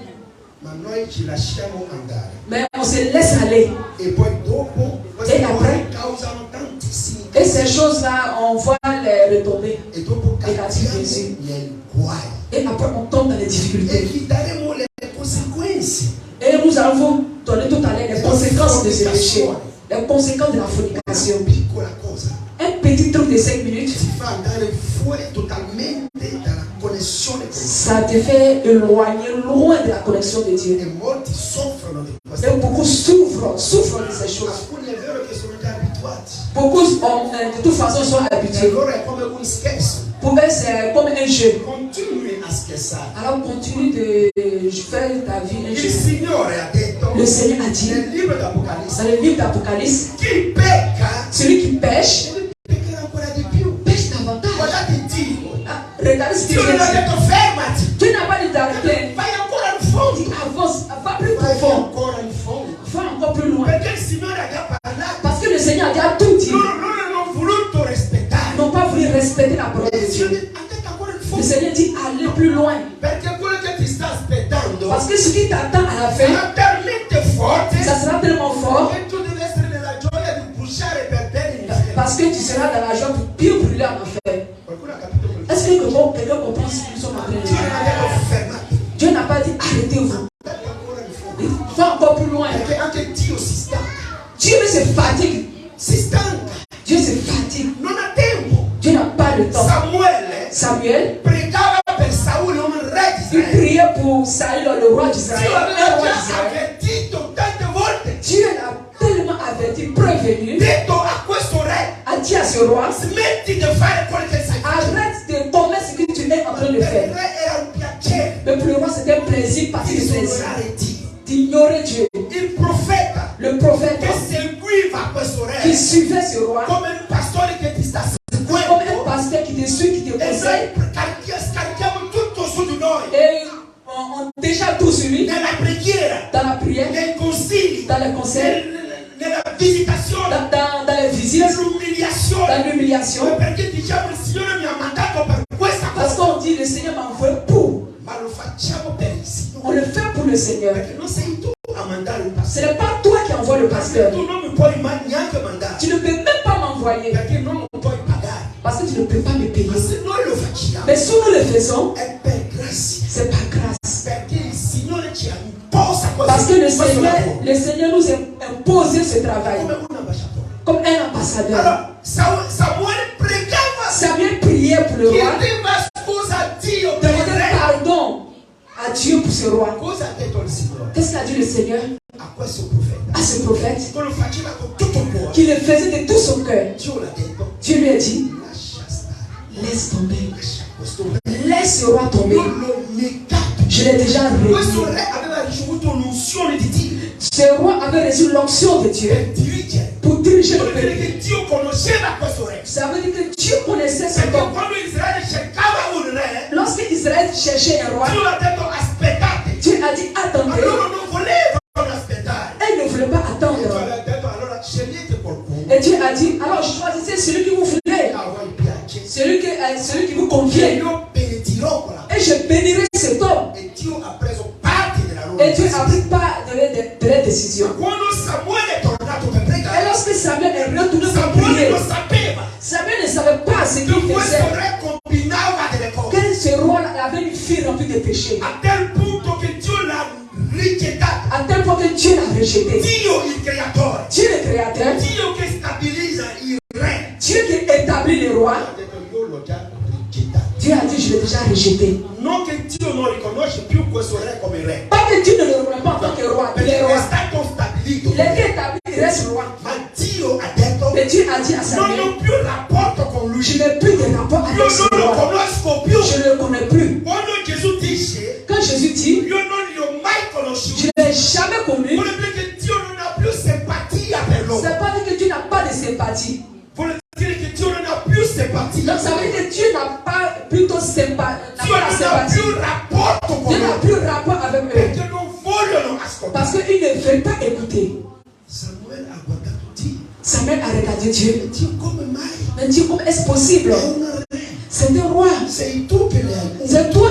Ma noi ci lasciamo andare. Mais on se laisse aller. E poi dopo queste E cose après? causano tantissimi Et ces choses-là, on voit les retombées. e dopo E cadiamo Gesù. nel guai. Et après, on tombe dans les E difficultés. gli daremo le conseguenze. Et nous allons vous donner tout à l'heure les conséquences de ce péché. Les conséquences de la fornication. Una piccola cosa Un petit truc de 5 minutes, ti fa andare fuori totalmente dalla connessione con Dio. ça te fait éloigner loin de la connexion de Dieu. E molti soffrono di Et queste beaucoup souffrent de ces choses. Alcuni è vero che sono già abituati. Beaucoup, de toute façon, sont Per habitués. loro è come un scherzo. Pour eux, c'est comme un jeu. Continui a scherzare. Alors, continue de faire ta vie un Il jeu. Signore ha detto Le Seigneur a dit, nel libro d'Apocalisse, dans le livre d'Apocalypse, chi pecca celui qui pêche, peccherà ancora di più. pêche davantage. Guardate Dio. Ah, regardez ce qu'il Dio vient non ha de dire. detto fermati. Tu n'as pas dit d'arrêter. Vai ancora in Il fondo. dit avance, va plus Vai profond, ancora in fondo. va encore plus loin. Perché il Signore ha già parlato. Parce que le Seigneur a déjà tout dit. Loro non hanno voluto rispettare. Ils n'ont pas voulu respecter la parole de E il Dieu. Signore ha detto ancora in Le fondo. Seigneur dit allez plus loin. Perché quello che ti sta aspettando Parce que ce qui t'attend à la fin, sarà talmente forte ça sera tellement fort. che tu devi essere nella gioia di bruciare per bene in inferno. Parce que tu seras dans la joie pour bien brûler en enfer. Qualcuno ha capito quello che Est-ce que quelqu'un comprend ce que nous sommes en train de Dio non ha dire? detto fermati. Dieu n'a pas dit arrêtez-vous. Ha detto ancora in fondo. Il va encore plus loin. Perché anche Dio si stanca. Dieu se fatigue. Si stanca. Dieu se fatigue. Non ha tempo. Dieu n'a pas le temps. Samuel, pregava per Saul, un re di il Israele. priait pour Saül, le roi d'Israël. Dio Un aveva roi già d'Israël. avvertito tante volte. Dieu l'a tellement averti, prévenu, Detto a questo re, a dit à ce roi, smetti di fare quello che sai fare. arrête de commettre ce que tu es en train de Per il faire. re era un piacere Mais pour le roi, c'était un plaisir parce que plaisir disonorare Dio. d'ignorer Dieu. Il profeta Le prophète che seguiva questo qui re suivait ce roi, come un pastore che ti sta comme un seguendo. pasteur qui te suit, qui te E conseille, noi scarichiamo tutto su di noi. et on déjà tout sur lui Nella preghiera, dans la prière, nei consigli, dans les conseils, nella visitazione, dans les visites, nell'umiliazione. dans l'humiliation. Perché diciamo il Signore mi ha mandato per questa Parce cosa. qu'on dit le Seigneur m'a envoyé pour. Ma lo facciamo per il On Signore. le fait pour le Seigneur. Perché non sei tu a mandare il Ce pastore. n'est pas toi qui envoie le pasteur. Tu non mi puoi neanche mandare. Tu ne peux même pas m'envoyer Perché non lo puoi pagare. parce que tu ne peux pas me payer. Ma se noi lo facciamo Mais si nous le faisons, è per grazia. c'est par grâce. Perché il Signore ci imposa Parce que questo lavoro. le Seigneur nous a imposé ce travail Come un ambasciatore. comme un ambassadeur. Allora, Samuele pregava, Samuel priait pour le roi, chiedeva scusa a Dio per il demandait re. pardon à Dieu pour ce roi. Cosa ha detto il Signore Qu'est-ce qu'a dit le Seigneur a questo profeta? à ce prophète Che lo faceva con tutto il cuore. qui le faisait de tout son cœur? Dio l'ha detto, Dieu lui a dit, lascia stare, laisse tomber. lascia questo re. Laisse ce roi tomber. Io l'ho negato. Je l'ai déjà Questo réuni. re aveva ricevuto un'unzione di Dio Ce roi avait reçu l'onction de Dieu per dirigere. pour diriger le Vuol dire peuple. che Dio conosceva questo re. Ça veut dire que Dieu connaissait ce Perché homme. quando Israele cercava un re, Lorsque Israël cherchait un roi, Dio ha detto aspettate. Dieu a dit Ma attendez. loro non volevano aspettare. Elle ne voulait pas Dio attendre. ha detto allora scegliete qualcuno. Et Dieu a dit alors choisissez celui qui vous voulez, A voi piace. celui qui vous E convient. io benedirò quella. Et je bénirai cet homme. E Dio ha preso parte della loro Et Dieu a decisione. pris part de la décision. Quando Samuele è tornato per Et pregare, lorsque Samuel est retourné pour Samuele prier, lo sapeva Samuel ne savait pas ce che qu'il questo faisait. re combinava delle cose. Que ce roi avait une fille remplie de péchés. A tal punto che Dio l'ha rigettata. À tel point que Dieu l'a rejeté. Dio il creatore. Dieu le créateur, Dio che stabilizza il re. Dieu qui établit les rois, Ha detto io l'ho già rigettato. Dieu a dit je l'ai déjà rejeté. Non che Dio non riconosce più questo re come re. Pas que Dieu ne le reconnaît pas en tant que roi. Il Perché est è roi. stato stabilito. Il a été établi, il reste roi. Ma Dio ha detto Mais Dieu a dit à non Samuel, ho più rapporto con lui. je n'ai plus de rapport avec Io ce non lo roi. conosco più. Je ne le connais plus. Quando Gesù dice Quand Jésus dit, io non li ho mai conosciuti, je ne l'ai jamais connu, vuol dire che Dio non ha più simpatia per loro. c'est pas dire que Dieu n'a pas de sympathie. Vuol dire che Dio non ha più simpatia. Donc ça veut dire que Dieu n'a pas plutôt Dio la non ha sympathie. più rapporto con Dieu n'a loro. plus rapport avec Samuel a regardé Dieu. Mais Mais Dieu, comment est-ce possible? C'est un roi. C'est toi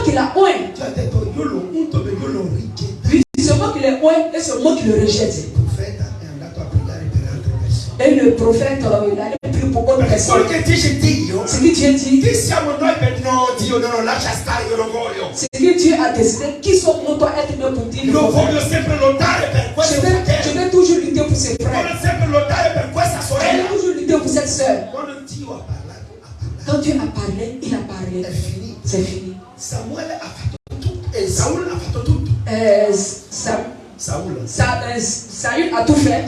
qui l'as oint. Oui, c'est moi qui l'ai oint et c'est moi qui le rejette. Et le prophète, il a pris pour d'autres personnes. Ce que Dieu dit. C'est que Dieu a décidé qui sommes-nous toi être mieux pour dire. Je vais toujours lutter pour ses frères. Je vais toujours lutter pour cette soeur. Quand Dieu a parlé, il a parlé. C'est fini. Samuel a fait tout. Et Saoul a fait tout. Saül a tout fait.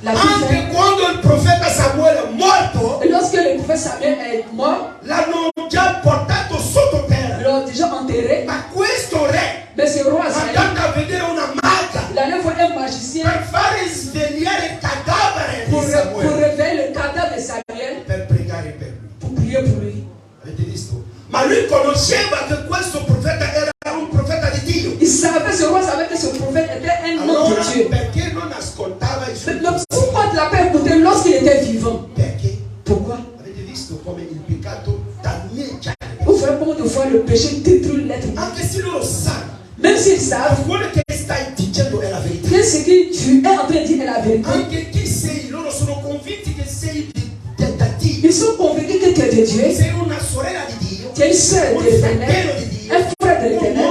Anche quando il profeta Samuele è morto, lorsque le prophète Samuel est mort, l'hanno già portato sotto terra. L'ont déjà enterré. Ma questo re, mais ce roi andando a vedere una maga, il allait voir un magicien per fare svegliare il cadavere di Samuele, pour réveiller le cadavre de Samuel, per pregare per lui. Pour prier pour lui. Avete visto? Ma lui conosceva che questo profeta era un profeta di Dio. Il savait, ce roi savait que ce prophète était un homme de Dieu. Perché non ascoltava i suoi? Pourquoi tu l'as pas écouté lorsqu'il était vivant? Perché? Pourquoi? Avete visto come il peccato danneggia? Vous voyez comment de fois le péché détruit l'être humain. Anche se loro sanno. Même s'ils savent. Quello che stai dicendo è la verità. Que ce que tu es en train de dire est la vérité. Anche chi sei, loro sono convinti che sei da Dio. Ils sont convaincus que tu es de Dieu. Sei una sorella di Dio. Tu es une sœur de l'Éternel. Un frère de l'Éternel. Un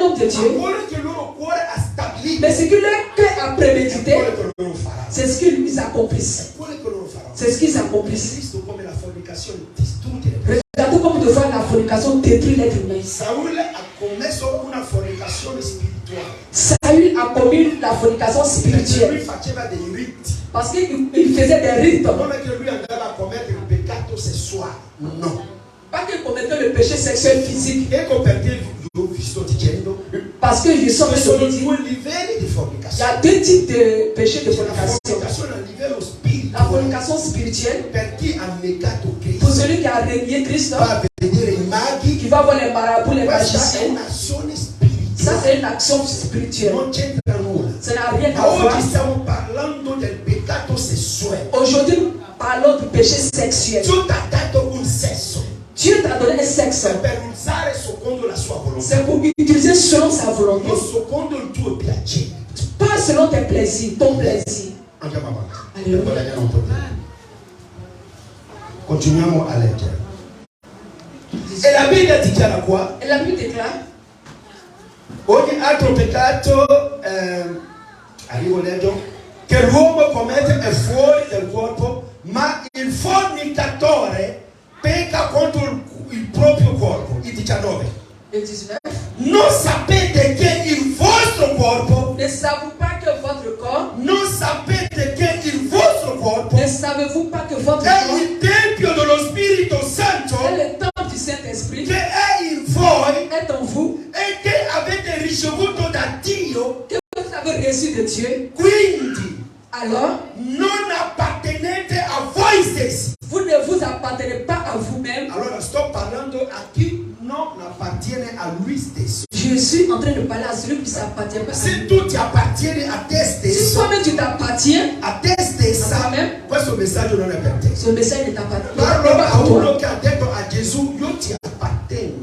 homme de Dieu. Mais ce que leur cœur a prémédité, c'est ce qu'ils accomplissent. C'est ce qu'ils accomplissent. Regardez comme de fois la fornication détruit l'être humain. Saül a commis la fornication spirituelle. Parce qu'il faisait des rites. Non. Pas qu'il commettait le péché sexuel physique. Parce que je sens que il y a deux types de péchés de fornication. La fornication spirituelle, pour celui qui a renié Christ, qui va voir les marabouts, les magiciens. Ça, c'est une action spirituelle. Ça n'a rien à voir. Aujourd'hui, nous parlons du péché sexuel. Dieu t'a donné un sexe. C'est pour utiliser selon sa volonté. Pas selon tes plaisirs, ton plaisir. Alléluia. Continuiamo a leggere. E la Bibbia dichiara qua? E la Bibbia déclare. Ogni altro peccato, arrivo leggo, che l'uomo commette è fuori del corpo, ma il fornicatore pecca contro il proprio corpo. Il 19. Le 19. Non sapete che il vostro corpo, ne savez-vous pas que votre corps, non sapete che il vostro corpo, ne savez-vous pas que votre è corps il tempio dello Spirito Santo, è le temple du Saint-Esprit, che è in voi, est en vous, e che avete ricevuto da Dio, que vous avez reçu de Dieu. Quindi, alors, non appartenete a voi stessi. Vous ne vous appartenez pas à vous-même. Allora sto parlando a chi non appartiene a lui stesso. Je suis en train de parler à celui qui ne s'appartient pas. Se tu ti appartieni a te stesso, si toi-même tu t'appartiens a te stessa, a toi-même, questo messaggio non è per te. Ce messaggio ne t'appartient Parlo pas a à uno toi. che ha detto a Gesù, io ti appartengo.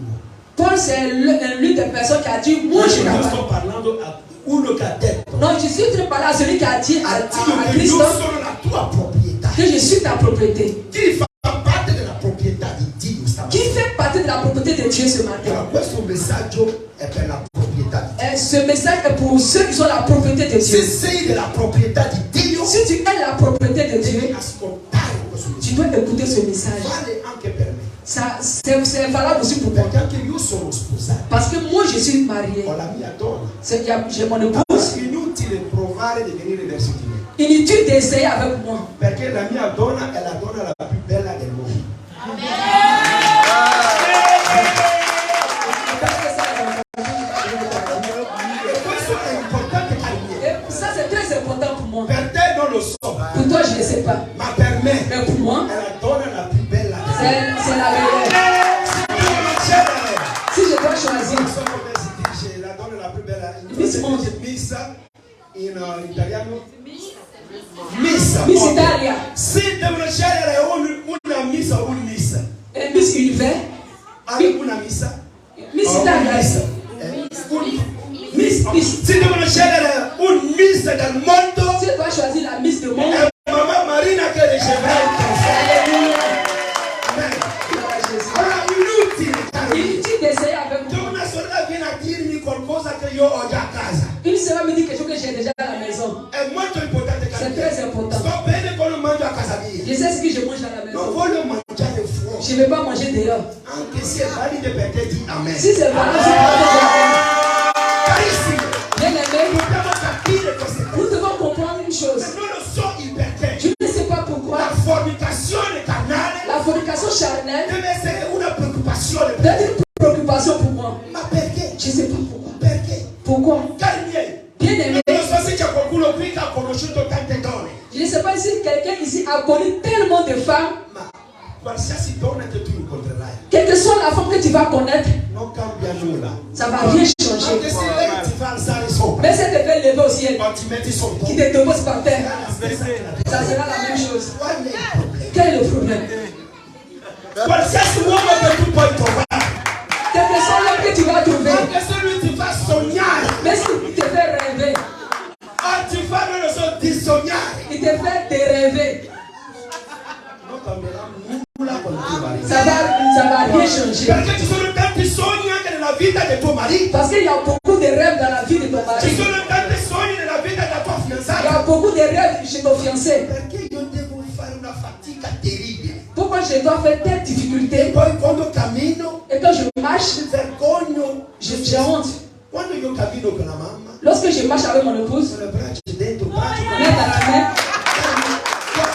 Paul, c'est l'une des personnes qui a dit, moi je Non sto t'appartiens. parlando a uno che ha detto. Non, je suis en train de parler à celui qui a dit à Dio che Christ io sono la tua proprietà. que je suis ta propriété. Chi fa parte della proprietà di Dio Qui stamattina? fait partie de la propriété de Dieu ce matin? Allora, questo messaggio è per la proprietà di Dio. Ce message est pour ceux qui sont la propriété de Se Dieu. sei della proprietà di Dio, Si tu es la propriété de devi Dieu, ascoltare questo tu messaggio. dois écouter ce message. Vale anche per me. Ça, c'est valable aussi pour moi. Perché anche io sono sposato. Parce que moi, je suis marié. Ho la mia donna. J'ai mon Allora, épouse. inutile provare di venire verso di me. Inutile d'essayer avec moi. Perché la mia donna è la donna la più bella del mondo. E questo è importante per me. Et ça, c'est très important pour moi. Per te non lo so. Pour toi, je ne sais pas. Ma per me Mais pour moi, è la donna la più bella del mondo. c'est la meilleure. Si je dois choisir, Non so come si dice la donna la più bella in Miss Mondo. missa in italiano. Miss Italia. Se devono scegliere una Miss Miss Univers. Una missa. Miss Italia. Se devono scegliere un Miss del mondo. Tu dois choisir la Miss du monde. Maman Marina che ricevrai il Alléluia. Amen. Allora inutile d'essayer avec moi. Una sorella viene a dirmi qualcosa che io ho già a casa. Une sœur me dit quelque chose que j'ai déjà à la maison. È molto importante. C'est très important. Sto bene quando mangio a casa mia. Je sais ce que je mange à la maison. Non voglio mangiare fuori. Je ne vais pas manger dehors. Anche se è valido per te di amen. Si c'est valable, Carissimo. bien aimé, Dobbiamo capire queste cose. nous devons comprendre une chose. Non lo so il perché. Je ne sais pas pourquoi. La fornicazione carnale La fornication charnelle deve essere una preoccupazione. doit être une préoccupation pour moi. Ma perché? Je ne sais pas pourquoi. Perché? Pourquoi? Cari miei, Bien aimé, non so se c'è qualcuno qui che ha conosciuto tante donne. je ne sais pas si quelqu'un ici a connu tellement de femmes. Ma qualsiasi donna che tu incontrerai Quelle que soit la femme que tu vas connaître, non cambia nulla. ça ne va rien changer. Anche se lei ti fa alzare sopra, Mais si elle te fait lever au ciel, quando ti metti sotto, qui te dépose par terre, ça ça sera la même chose. qual è il problema? Quel est le problème? Qualsiasi uomo che tu puoi trovare, Quel que soit l'homme que tu vas trouver, anche se lui ti fa sognare, mais s'il te fait rêver, ti fa, non lo so, di sognare, il te fait te rêver, non cambierà nulla con tuo marito. ça va rien changer. Perché ci sono tanti sogni anche nella vita del tuo marito. Parce qu'il y a beaucoup de rêves dans la vie de ton Ci mari. sono tanti sogni nella vita della tua Il y a fidanzata. beaucoup de rêves chez ton fiancé. Perché io devo fare una fatica terribile. Pourquoi je dois faire telle E difficulté? poi quando cammino, Et quand je marche, mi vergogno. j'ai honte. Quando io cammino con la mamma, Lorsque je marche avec mon épouse, sono le braccia dentro, braccia main dans la main,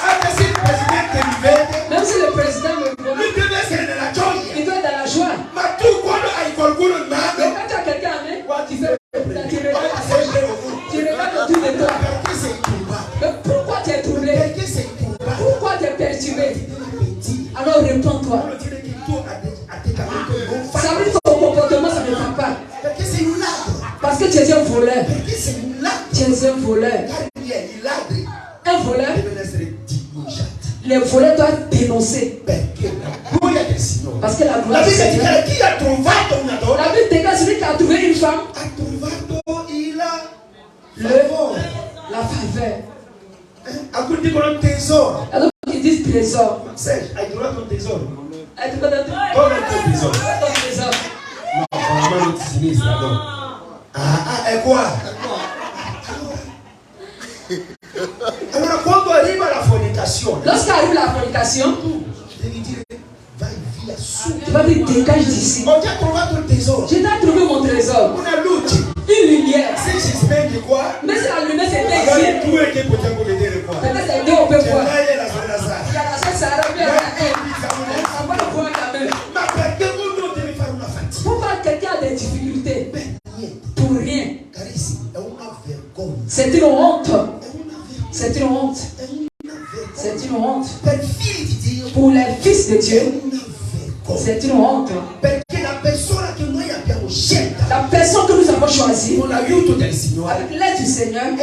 anche se il presidente mi vede, même si le président me voit, lui deve essere nella gioia. il doit être dans la joie. Ma tu quando hai qualcuno in Mais mano, quand tu as quelqu'un à main, tu fais, tu guarda sempre regardes autour de toi. perché sei turbato? Mais pourquoi tu es troublé? Perché sei turbato? Pourquoi tu es perturbé? Ti devi pentire. Alors réponds-toi. Vuol dire che il tuo atteggiamento non fa. Ça veut dire que ton comportement, ça ne va pas. Perché sei un ladro. Parce que tu es un voleur. Perché sei un ladro. Tu es un voleur. Cari miei, i ladri Un voleur, devono essere denunciati. les voleurs doivent dénoncer. Perché la gloria del Signore. Parce que la La gloire du Bibbia Seigneur. dice chi ha trovato una donna La Bible déclare celui qui a trouvé une femme, ha trovato il le, favore. la faveur. Alcuni dicono un tesoro. Alors ils disent trésor. Sergio, hai trovato un tesoro? Hai trovato un trésor? Dove è il tuo tesoro? Ton trésor. No, con la mano di sinistra, no. È qua. Allora quando arriva la fornicazione, Lorsqu'arrive la fornication, tu devi dire vai via subito. tu vas dire dégage d'ici. Ho già trovato il tesoro. Je t'ai trouvé mon trésor. Una luce. Une lumière. Se si spegne qua, Mais si la lumière s'était magari ici, due che possiamo vedere qua. peut-être c'est deux on peut C'è voir. lei e la sorella Il Sara. y a la soeur Sarah, puis il y a la haine. On va le voir quand même. Ma perché uno deve fare una fatica? Pourquoi quelqu'un a des difficultés? Beh, niente. Pour rien. Carissimi, è una vergogna. C'est une honte. È una vergogna. C'est une honte. È una vergogna. C'est une honte. Per figli di Dio Pour les fils de è Dieu, una vergogna. c'est une honte. Perché la persona che noi abbiamo scelta La personne que nous avons choisie, con l'aiuto del Signore avec l'aide du Seigneur,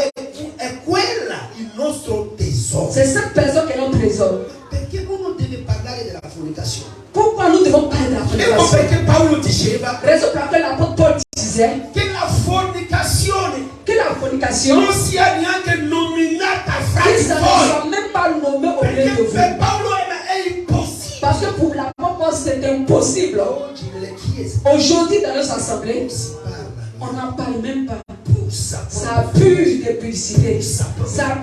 è quella il nostro tesoro. c'est cette personne qui est notre trésor. Perché uno deve parlare della fornicazione? Pourquoi nous devons parler de la Ecco fornication? perché Paolo diceva Raison pour laquelle l'apôtre Paul disait che la fornicazione que la fornication, non sia neanche nominata fra que di ça ne voi. soit même pas nommé au milieu de Perché per vous. Paolo è impossibile. Parce que pour l'apôtre Paul, c'est impossible. Oggi nelle chiese Aujourd'hui, dans nos assemblées, si parla, on n'en parle même pas. puzza, Ça pue de publicité. Ça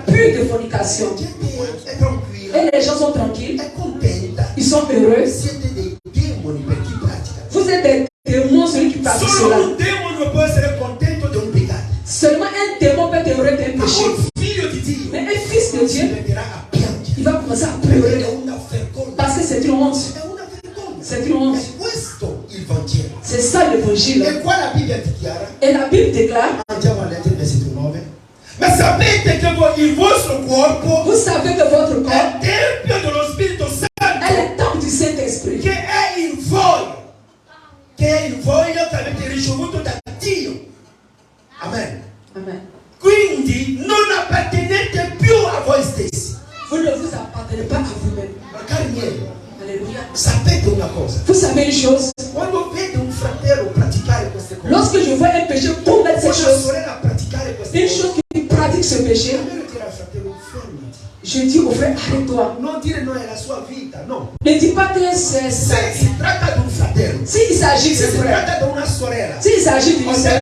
pue de fornication. la gente è tranquilla, Et les gens sont tranquilles. è contenta. Ils sont heureux. Siete dei demoni per chi pratica. Vous êtes des démons, celui qui pratique Solo cela. un demone può essere contento di un peccato. Seulement un démon peut être heureux d'un Ma péché. un figlio di Dio Mais un fils de si Dieu, metterà a piangere. il va commencer à Perché è pleurer. una vergogna. Parce que c'est une honte. È una vergogna. C'est une honte. È questo il Vangelo. C'est ça l'évangile. E qua la Bibbia dichiara, Et la Bible déclare, andiamo a leggere il versetto 9. Ma sapete che il vostro corpo vous savez que votre è corps il tempio dello Spirito Santo est le temple du Saint-Esprit. che è in voi, che avete ricevuto da Dio. Amen. Amen. Quindi non appartenete più a voi stessi. Ce n'est pas à vous-même. Alléluia. Vous savez une chose. Lorsque je vois un péché commettre cette chose, une chose qui pratique ce péché, je dis au frère, arrête-toi. Ne dis pas que c'est ça. S'il s'agit de frère, s'il s'agit d'une sœur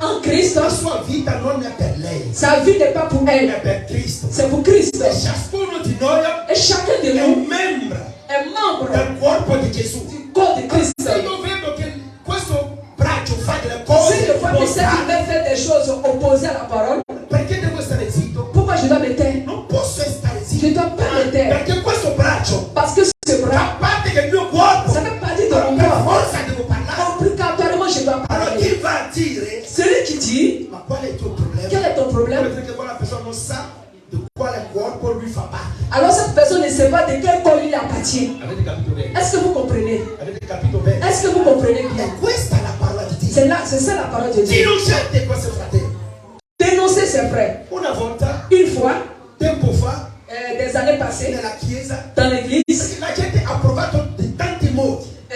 en Christ, sa vie n'est pas pour elle, c'est pour Christ. Et chacun de nous est membre du corps de Christ. Si je vois que c'est qui veut faire des choses opposées à la parole, pourquoi je dois me taire? Je ne dois pas me taire. Parce que ce bras, ça fait partie de mon corps. Obligatoirement, je dois parler. Celui qui dit, quel est ton problème? Alors cette personne ne sait pas de quel corps il appartient. Est-ce que vous comprenez? Est-ce que vous comprenez bien? C'est ça la parole de Dieu. Dénoncer ses frères. Une fois, des années passées, dans l'église,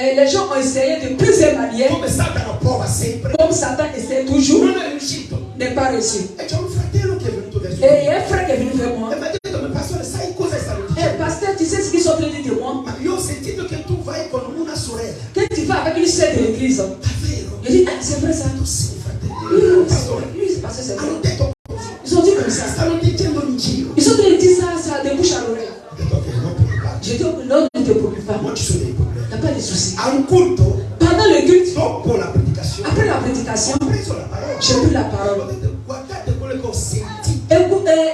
les gens ont essayé de plusieurs manières, comme Satan essaie toujours, n'est pas réussi. Et il y a un frère qui est venu vers moi. Pasteur, tu sais ce qu'ils sont en train de dire de moi? Que tu vas avec une sœur de l'église. Je dis, c'est vrai ça. Oui, parce que c'est vrai. Ils ont dit comme ça. Ils ont dit ça de bouche à l'oreille. Je dis, non, ne te préoccupe pas. Il n'y a pas de souci. Pendant le culte, après la prédication, j'ai pris la parole. Écoutez,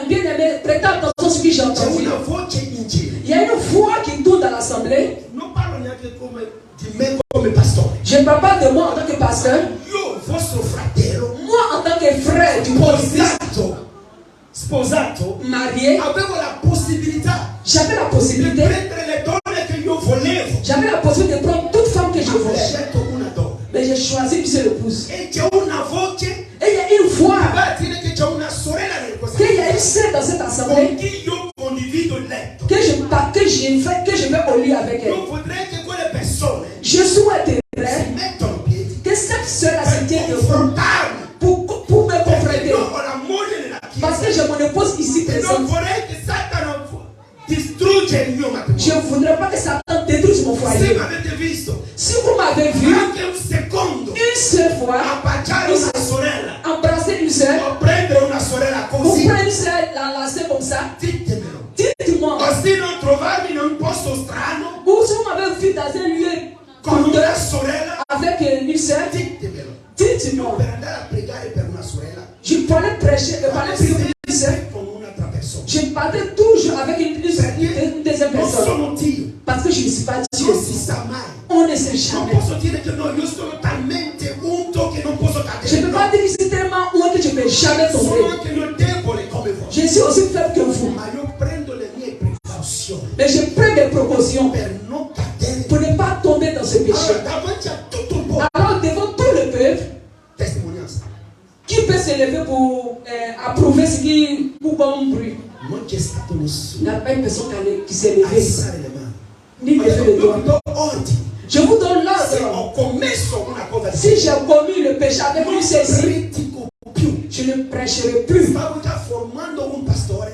bien aimé, prêtez attention à ce que j'ai entendu. Il y a une voix qui tourne dans l'assemblée. Je ne parle pas de moi en tant que pasteur. Moi en tant que frère du marié, j'avais la possibilité. J'avais la possibilité de prendre toute femme que je voulais. Mais j'ai choisi Monsieur l'épouse. Et il y a une voix. Qu'il y a une sœur dans cette assemblée. Que je vais au lit avec elle. Je souhaiterais que cette sœur se tienne devant pour me confronter. Parce que j'ai mon épouse ici présente. Je ne voudrais pas que Satan détruise mon foyer. Si vous m'avez vu une seule fois embrasser une sœur, vous prenez une sœur, l'enlacer comme ça, dites-moi. Ou si vous m'avez vu dans un lieu avec une sœur, dites-moi. Je parlais prêcher, prier pour une sœur. Je parlais toujours avec une deuxième personne. Parce que je ne suis pas Dieu. On ne sait jamais. Je ne peux pas dire que c'est tellement haut que je ne peux jamais tomber. Je suis aussi faible que vous. Mais je prends des précautions pour ne pas tomber dans ce péché. Alors devant tout le peuple, qui peut se lever pour approuver ce qui pour comme bruit? Il n'y a pas une personne qui s'est levée. Ni lever le doigt. Je vous donne l'ordre. Si j'ai commis le péché avec lui, ceci, je ne prêcherai plus.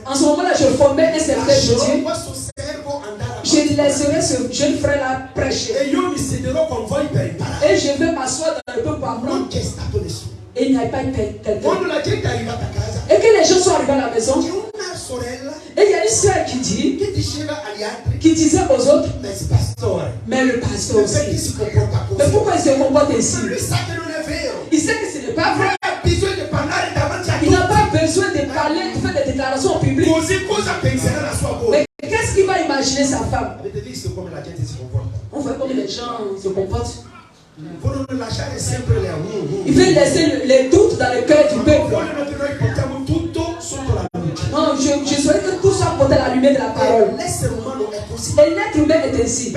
En ce moment-là, je formais un certain de Dieu. Je laisserai ce jeune frère-là prêcher. Et je vais m'asseoir dans le peuple pour apprendre. Et il n'y a pas quelqu'un. Et que les gens soient arrivés à la maison. Et il y a une soeur qui disait aux autres, mais le pasteur aussi. Mais pourquoi il se comporte ainsi? Il sait que ce n'est pas vrai. Il n'a pas besoin de parler, de faire des déclarations en public. Mais qu'est-ce qu'il va imaginer sa femme? On voit comment les gens se comportent. Il veut laisser les doutes dans le cœur du peuple. Non, je souhaite que tout soit porté à la lumière de la parole. Et l'être humain est ainsi.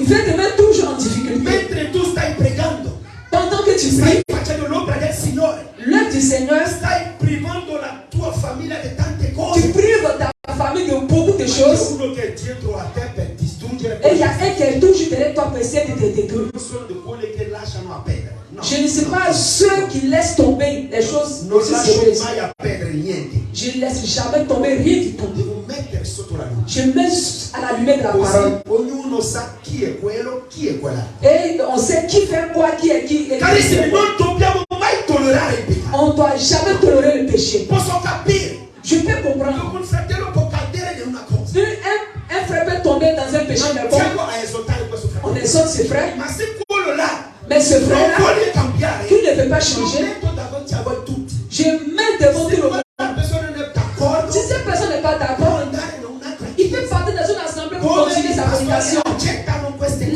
Il veut te mettre toujours en difficulté. Pendant que tu pries, l'œuvre du Seigneur, tu tu prives ta famille de beaucoup de choses. Et il y a un qui est toujours derrière toi pour essayer de te détruire. Je ne sais pas ceux qui laissent tomber les choses. Je ne laisse jamais tomber rien du tout. Je mets à la lumière de la parole. Et on sait qui fait quoi, qui est qui. On ne doit jamais tolérer le péché. Je peux comprendre. Un frère peut tomber dans un péché, mais bon, on exhorte ses frères. Mais ce frère-là, qui ne veut pas changer, je mets devant tout le monde. Si cette personne n'est pas d'accord, il peut partir dans une assemblée pour continuer sa prédication.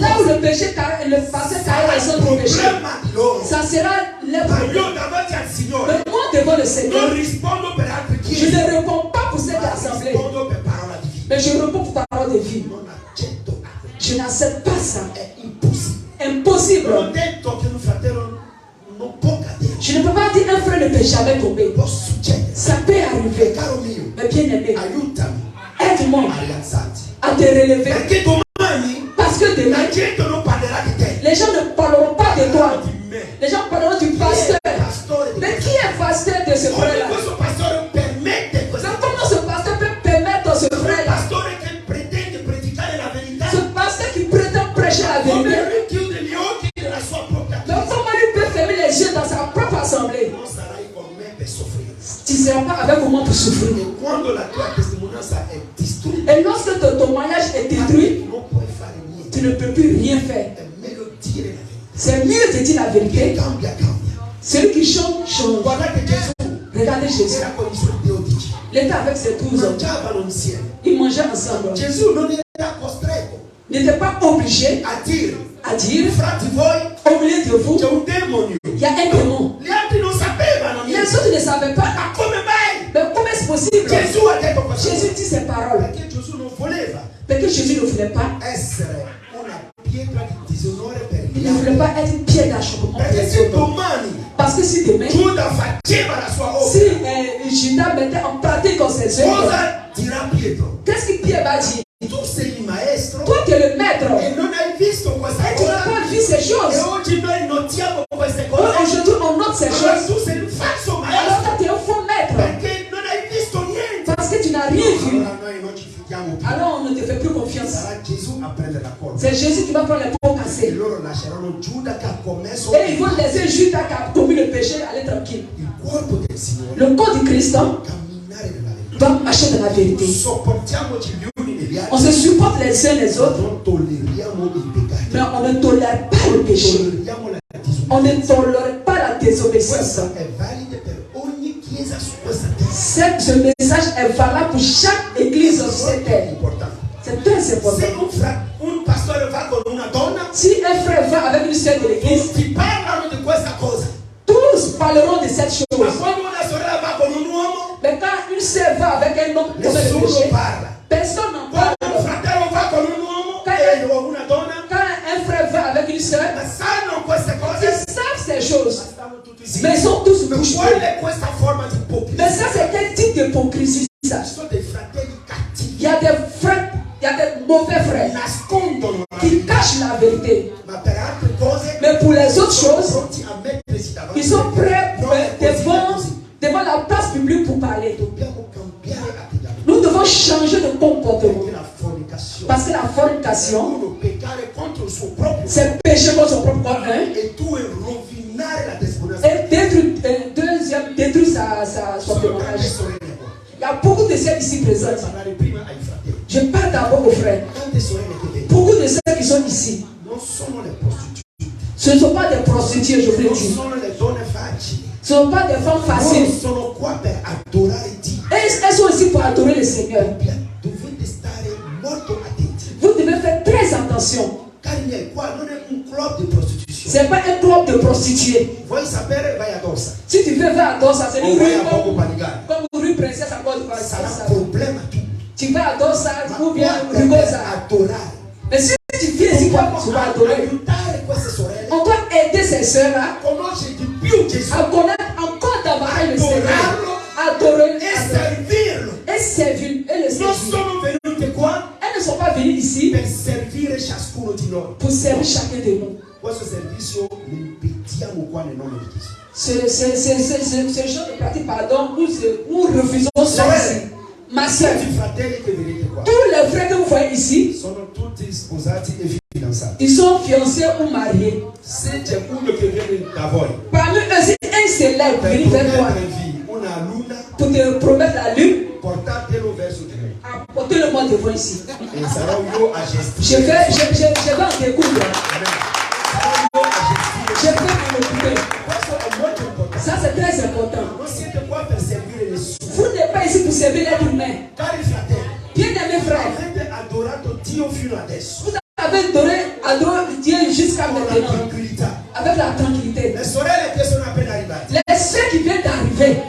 Là où le péché, le passé carré les autres péchés, ça sera le problème. Mais moi, devant le Seigneur, je ne réponds pas pour cette assemblée, mais je réponds pour parole de vie. Je n'accepte pas ça. Impossible. Je ne peux pas dire un frère ne peut jamais tomber. Ça peut arriver. Mais bien aimé, aide-moi à te relever. Parce que demain, les gens ne parleront pas de toi. Les gens parleront du pasteur. Mais qui est pasteur de ce frère-là? Comment ce pasteur peut permettre à ce frère-là? Ce pasteur qui prétend prêcher la vérité. Donc comment il peut fermer les yeux dans sa propre assemblée? Tu ne seras pas avec moi pour souffrir. Et lorsque ton témoignage est détruit, tu ne peux plus rien faire. C'est mieux de dire la vérité. Celui qui chante, chante. Regardez Jésus. Il était avec ses 12 hommes. Ils mangeaient ensemble. Il n'était pas obligé à dire au milieu de vous, il y a un démon. Les autres ne savaient pas. Mais comment est-ce possible? Jésus dit ses paroles. Parce que Jésus ne voulait pas. Il ne voulait pas être une pierre d'achoppement. Parce que si demain, si Judas mettait en pratique comme ses œuvres, qu'est-ce que Pierre va dire? Toi tu es le maître. Et tu n'as pas vu ces choses. Aujourd'hui on note ces choses. Alors toi tu es un faux maître. Parce que tu n'as rien vu. Alors on ne te fait plus confiance. C'est Jésus qui va prendre les pots cassés. Et ils vont laisser Judas qui a commis le péché aller tranquille. Le corps du Christ va marcher dans la vérité. On se supporte les uns les autres, mais on ne tolère pas le péché. On ne tolère pas la désobéissance. Ce message est valable pour chaque église sur cette terre. C'est très important. Si un frère va avec une sœur de l'église, tous parleront de cette chose. Mais quand une sœur va avec un homme qui commet le péché, personne n'en parle. Quand un frère va avec une sœur, ils savent ces choses. Mais ils sont tous bouche bée. Mais ça, c'est quel type d'hypocrisie ça? Il y a des frères, il y a des mauvais frères qui cachent la vérité. Mais pour les autres choses, ils sont prêts devant la place publique pour parler. Nous devons changer de comportement. Parce que la fornication, c'est péché contre son propre corps. Et détruire son témoignage. Il y a beaucoup de ceux ici présents. Je parle d'abord aux frères. Beaucoup de ceux qui sont ici, ce ne sont pas des prostituées, je vous le dis. Ce ne sont pas des femmes faciles. Elles sont ici pour adorer le Seigneur. Vous devez faire très attention. Ce n'est pas un club de prostituées. Si tu veux faire à Dossa, c'est une rue comme rue Princesse à Côte d'Ivoire. Tu vas à Dossa ou bien Rigosa. Mais si tu viens ici, tu vas adorer. On doit aider ces soeurs-là à connaître encore davantage le Seigneur, adorer et et servir. Nous sommes venus de quoi? Elles ne sont pas venues ici per servire ciascuno di noi. Pour servir chacun de nous. Questo servizio lo impediamo qua nel nome di Gesù. Ce genre de pratique, pardon, nous refusons ça ici. Ma soeur, tous les frères que vous voyez ici, sono tutti sposati e fidanzati. Ils sont fiancés ou mariés. Se c'è uno che viene da voi, parmi eux, si un c'est là pour venir vers toi, una luna, pour te promettre la lune, portatelo verso di me. Apportez-le-moi devant ici. E sarò io a gestire. Je vais en découdre. Je peux m'en occuper. Ça c'est très important. Vous n'êtes pas ici pour servir l'être humain. Bien-aimés frères, vous avez adoré Dieu jusqu'à maintenant avec la tranquillité. Les soeurs qui viennent d'arriver,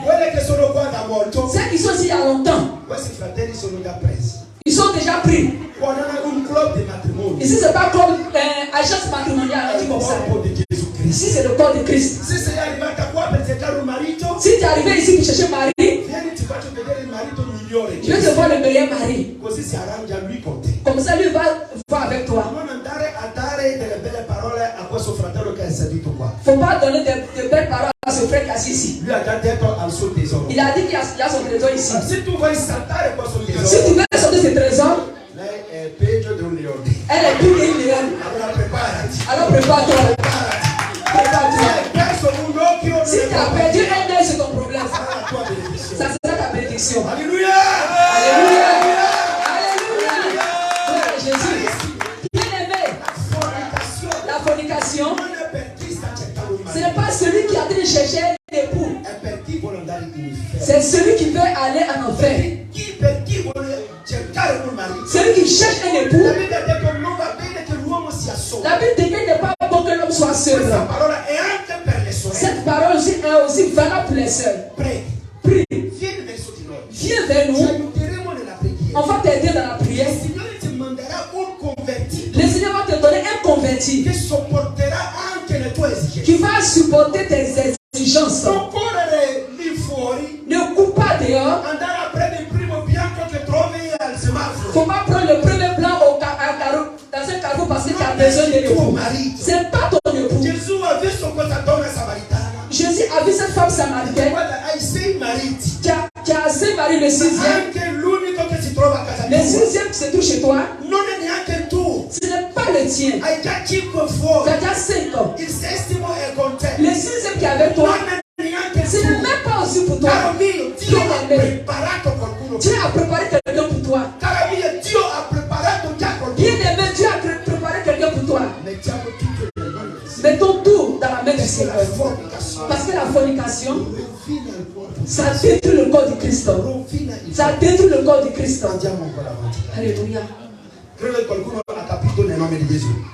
ceux qui sont ici il y a longtemps, ils sont déjà pris. Ici c'est pas comme agence matrimoniale, dit comme ça. Ici c'est le corps de Christ. Si tu es arrivé ici pour chercher un mari, je vais te voir le meilleur mari. Comme ça lui va avec toi. Il ne faut pas donner de belles paroles à ce frère qui est assis ici. Il a dit qu'il y a son trésor ici. Si tu veux sortir ce trésor, elle est plus qu'une lionne. Alors prépare-toi. Si tu as perdu un œil, c'est ton problème. Ça sera ta bénédiction. Alléluia. Alléluia. Alléluia. Gloire à Jésus. Bien-aimé, la fornication, ce n'est pas celui qui a train de chercher un époux. C'est celui qui veut aller en enfer. Celui qui cherche un époux. La Bible dit qu'il n'est pas bon que l'homme soit seul. Cette parole aussi est aussi valable pour les seuls. Prie. Viens vers nous. On va t'aider dans la prière. Le Seigneur va te donner un converti qui va supporter tes exigences. Ne coupe pas dehors. Il ne faut pas prendre le premier plan dans un carreau parce que tu as besoin de l'époux. Ce n'est pas ton époux. Jésus a vu cette femme samaritaine qui a assez marié le sixième. Le sixième qui se trouve chez toi, ce n'est pas le tien. Tu as déjà 5 ans. Le sixième qui est avec toi, ce n'est même pas aussi pour toi. Dieu a préparé quelqu'un pour toi. Bien-aimé, Dieu a préparé quelqu'un pour toi. Mettons tout dans la main du Seigneur. Parce que la fornication, ça détruit le corps du Christ. Ça détruit le corps du Christ. Alléluia.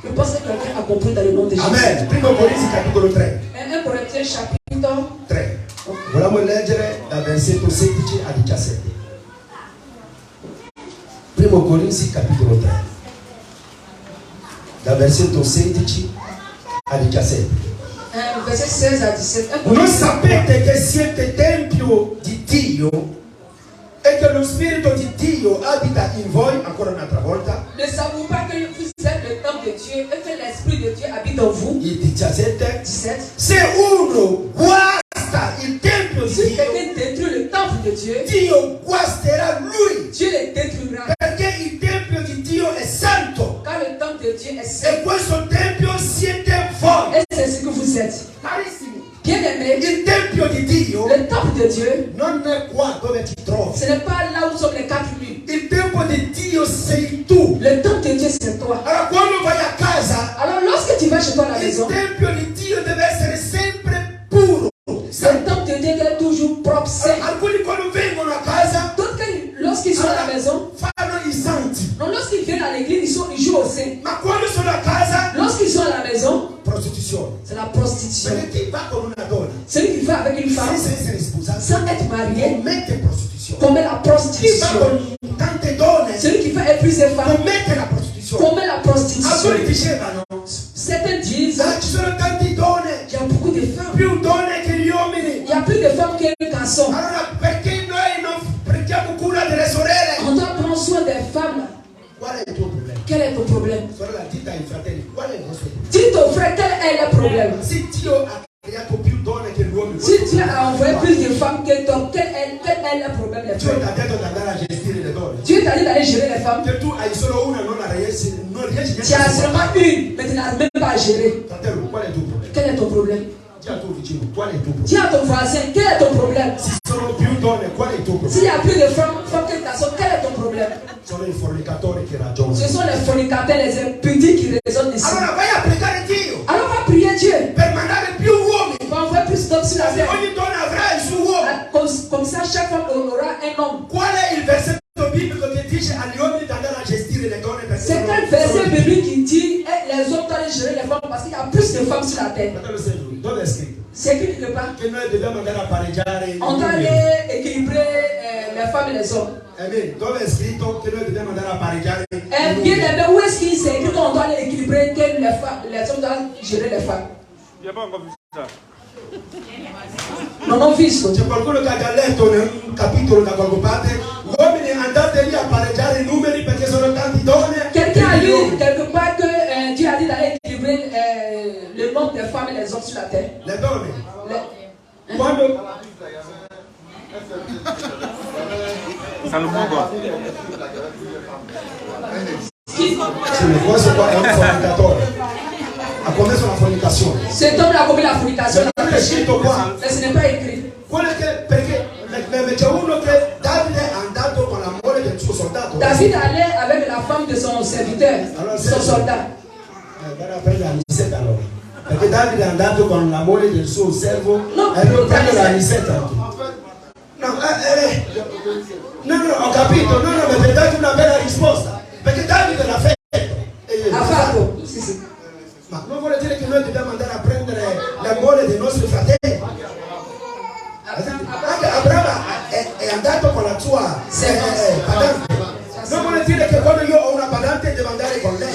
Je pense que quelqu'un a compris dans le nom de Jésus. Amen. 1 Corinthiens chapitre 3. Vogliamo leggere dal versetto 16 a 17. 1 Corinzi capitolo 3. Dal versetto 16 a 17. Verset 16 à 17. Non sapete che siete tempio di Dio e che lo Spirito di Dio abita in voi? Ancora un'altra volta. Ne savons pas que vous êtes le temple de Dieu et que l'Esprit de Dieu habite en vous? Il 17. 17. Se uno guasta il tempio di Si Dio, quelqu'un détruit le temple de Dieu, Dio guasterà lui. Dieu le détruira. Perché il tempio di Dio è santo. Car le temple de Dieu est E saint. questo tempio siete voi. Et c'est ce que vous êtes. Carissimi. Bien-aimé, Il tempio di Dio le temple de Dieu, non è qua dove ti trovi. ce n'est pas là où sont les 4 murs. Il tempio di Dio sei tu. Le temple de Dieu, c'est toi. Allora quando vai a casa, Alors lorsque tu vas chez toi à la il maison, tempio di Dio deve essere sempre puro. le temple de Dieu est toujours propre, saint. Alcuni quando vengono a casa, D'autres, lorsqu'ils sont à la maison, fanno i santi. non, lorsqu'ils viennent à l'église, ils jouent au saint. Ma quando sono a casa, Lorsqu'ils sont à la maison, prostituzione. c'est la prostitution. Perché chi va con una donna, Celui qui va avec une femme senza essere sposato, sans être marié commette prostituzione. commet la Chi va prostitution. con tante donne, Celui qui fait plusieurs femmes commette la prostituzione. commet la prostitution. Alcuni dicevano, Certains disent ci sono tante donne, il y a beaucoup de femmes. più donne che gli uomini. Il y a plus de femmes que de garçons. Allora perché noi non prendiamo cura delle Quel est ton problème? Dis ton frère, quel est le problème? Si Dieu a creato più donne che uomini, si Dieu a envoyé plus de femmes que d'hommes, quel est le problème? Dieu t'a detto di andare a gestire le donne. Dieu t'a dit d'aller gérer les femmes. Que tu hai solo una, non riesci. Tu as seulement une, mais tu n'arrives même pas à gérer. Fratello, qual è il tuo problema? Quel est ton problème? Dis à ton vicino, qual è il tuo problema? Dis à ton voisin, quel est ton problème? Si sono più donne, qual è il tuo problema? S'il y a plus de femmes que garçons, quel est ton problème? Sono i fornicatori che ragionano. Ce sont les fornicateurs, les impudiques qui raisonnent ici. Allora vai a pregare Dio. Alors va prier Dieu. Per mandare più uomini. Pour envoyer plus d'hommes sur la terre. Ogni donna avrà il suo uomo. Comme ça, chaque femme aura un homme. Qual è il versetto biblico che dice agli uomini di andare a gestire le donne? C'est quel verset biblique qui dit les hommes doivent gérer les femmes parce qu'il y a plus de femmes sur la terre? Dove è scritto? C'est écrit quelque part. Che noi dobbiamo andare a pareggiare. On doit aller équilibrer les femmes et les hommes. Amen. Dove è scritto che noi dobbiamo andare a pareggiare? Bien aimé, où est-ce qu'il s'est écrit qu'on doit aller équilibrer, que les hommes doivent gérer les femmes? Il n'y a pas encore vu ça. Non ho visto. C'è qualcuno che ha già letto nel capitolo da qualche parte. Uomini, andate lì a pareggiare i numeri perché sono tanti donne. Quelqu'un a lu quelque part que Dieu a dit d'aller équilibrer le nombre de femmes et les hommes sur la terre. Le donne. Quando? Salomon quoi? Questo qua è un fornicatore. Ha commesso la fornicazione. Cet homme a commis la fornication. Non è scritto qua. Mais ce n'est pas écrit. Perché c'è uno che Davide è andato con la moglie del suo soldato. David allait avec la femme de son serviteur, son soldat. Vai a prendere la nisetta allora. Perché Davide è andato con la moglie del suo servo e non prende la nisetta. No, ho capito. No, mi avete dato una bella risposta. Perché Davide l'ha fatto. Ha fatto. Sì. Ma non vuole dire che noi dobbiamo andare a prendere la moglie dei nostri fratelli. Anche Abramo è andato con la sua badante. Non vuole dire che quando io ho una badante devo andare con lei.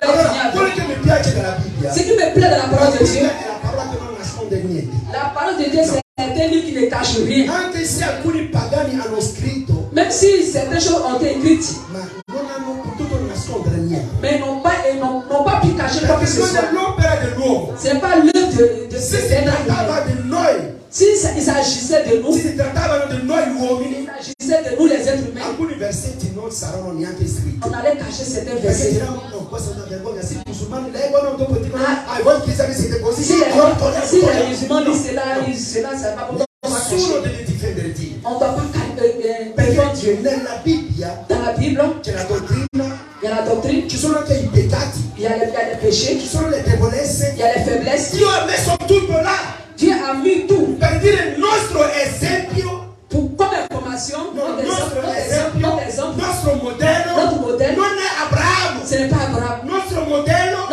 Allora, quello che mi piace della Bibbia, ce qui me plaît dans la parole de Dieu, è la parola che non nasconde niente. La parole de Dieu, c'est un livre qui ne cache rien. Anche se alcuni pagani hanno scritto, même si certaines choses ont été écrites, ma non hanno potuto nascondere niente. Mais n'ont pas pu cacher quoi que ce soit. Ce n'est pas l'œuvre de cet homme. Si il s'agissait de nous, il s'agissait de nous les êtres humains, on allait cacher certains versets. Si les musulmans disent cela, ça va pas. On ne doit pas défendre Dieu. Dans la Bible, il y a la doctrine, ci sono anche i peccati, il y a les péchés, ci sono le debolezze, il y a les faiblesses. Dio ha messo tutto là. Dieu a mis tout. Per dire il nostro esempio, comme information, notre modèle, non è Abramo. Ce n'est pas Abraham. Notre modèle non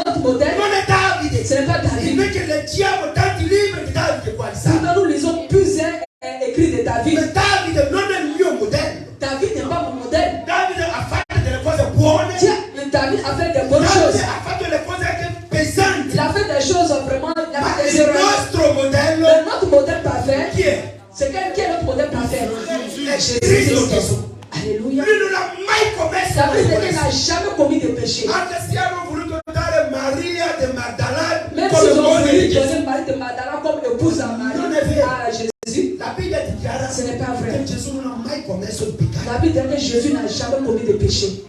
è Davide. Ce n'est pas David. Invece leggiamo tanti libri di Davide qua in sala. Nous lisons plusieurs écrits de David. Ma Davide non è il mio modello. David n'est pas mon modèle. Davide ha fatto delle cose buone. David a fait des bonnes choses. Davide ha fatto delle cose anche pesanti. Il a fait des choses vraiment. Ma il nostro modello. Notre modèle parfait. Chi è? C'est qui est notre modèle parfait? Jésus. Alléluia. Lui non ha mai commesso. David n'a jamais commis de péché. Anche se hanno voluto dare Maria de Magdala même si ils ont voulu donner Marie de Magdala comme épouse à Marie, à Jésus, la Bibbia dichiara ce n'est pas vrai. che Gesù non ha mai commesso il peccato. La Bible dit que Jésus n'a jamais commis de péché.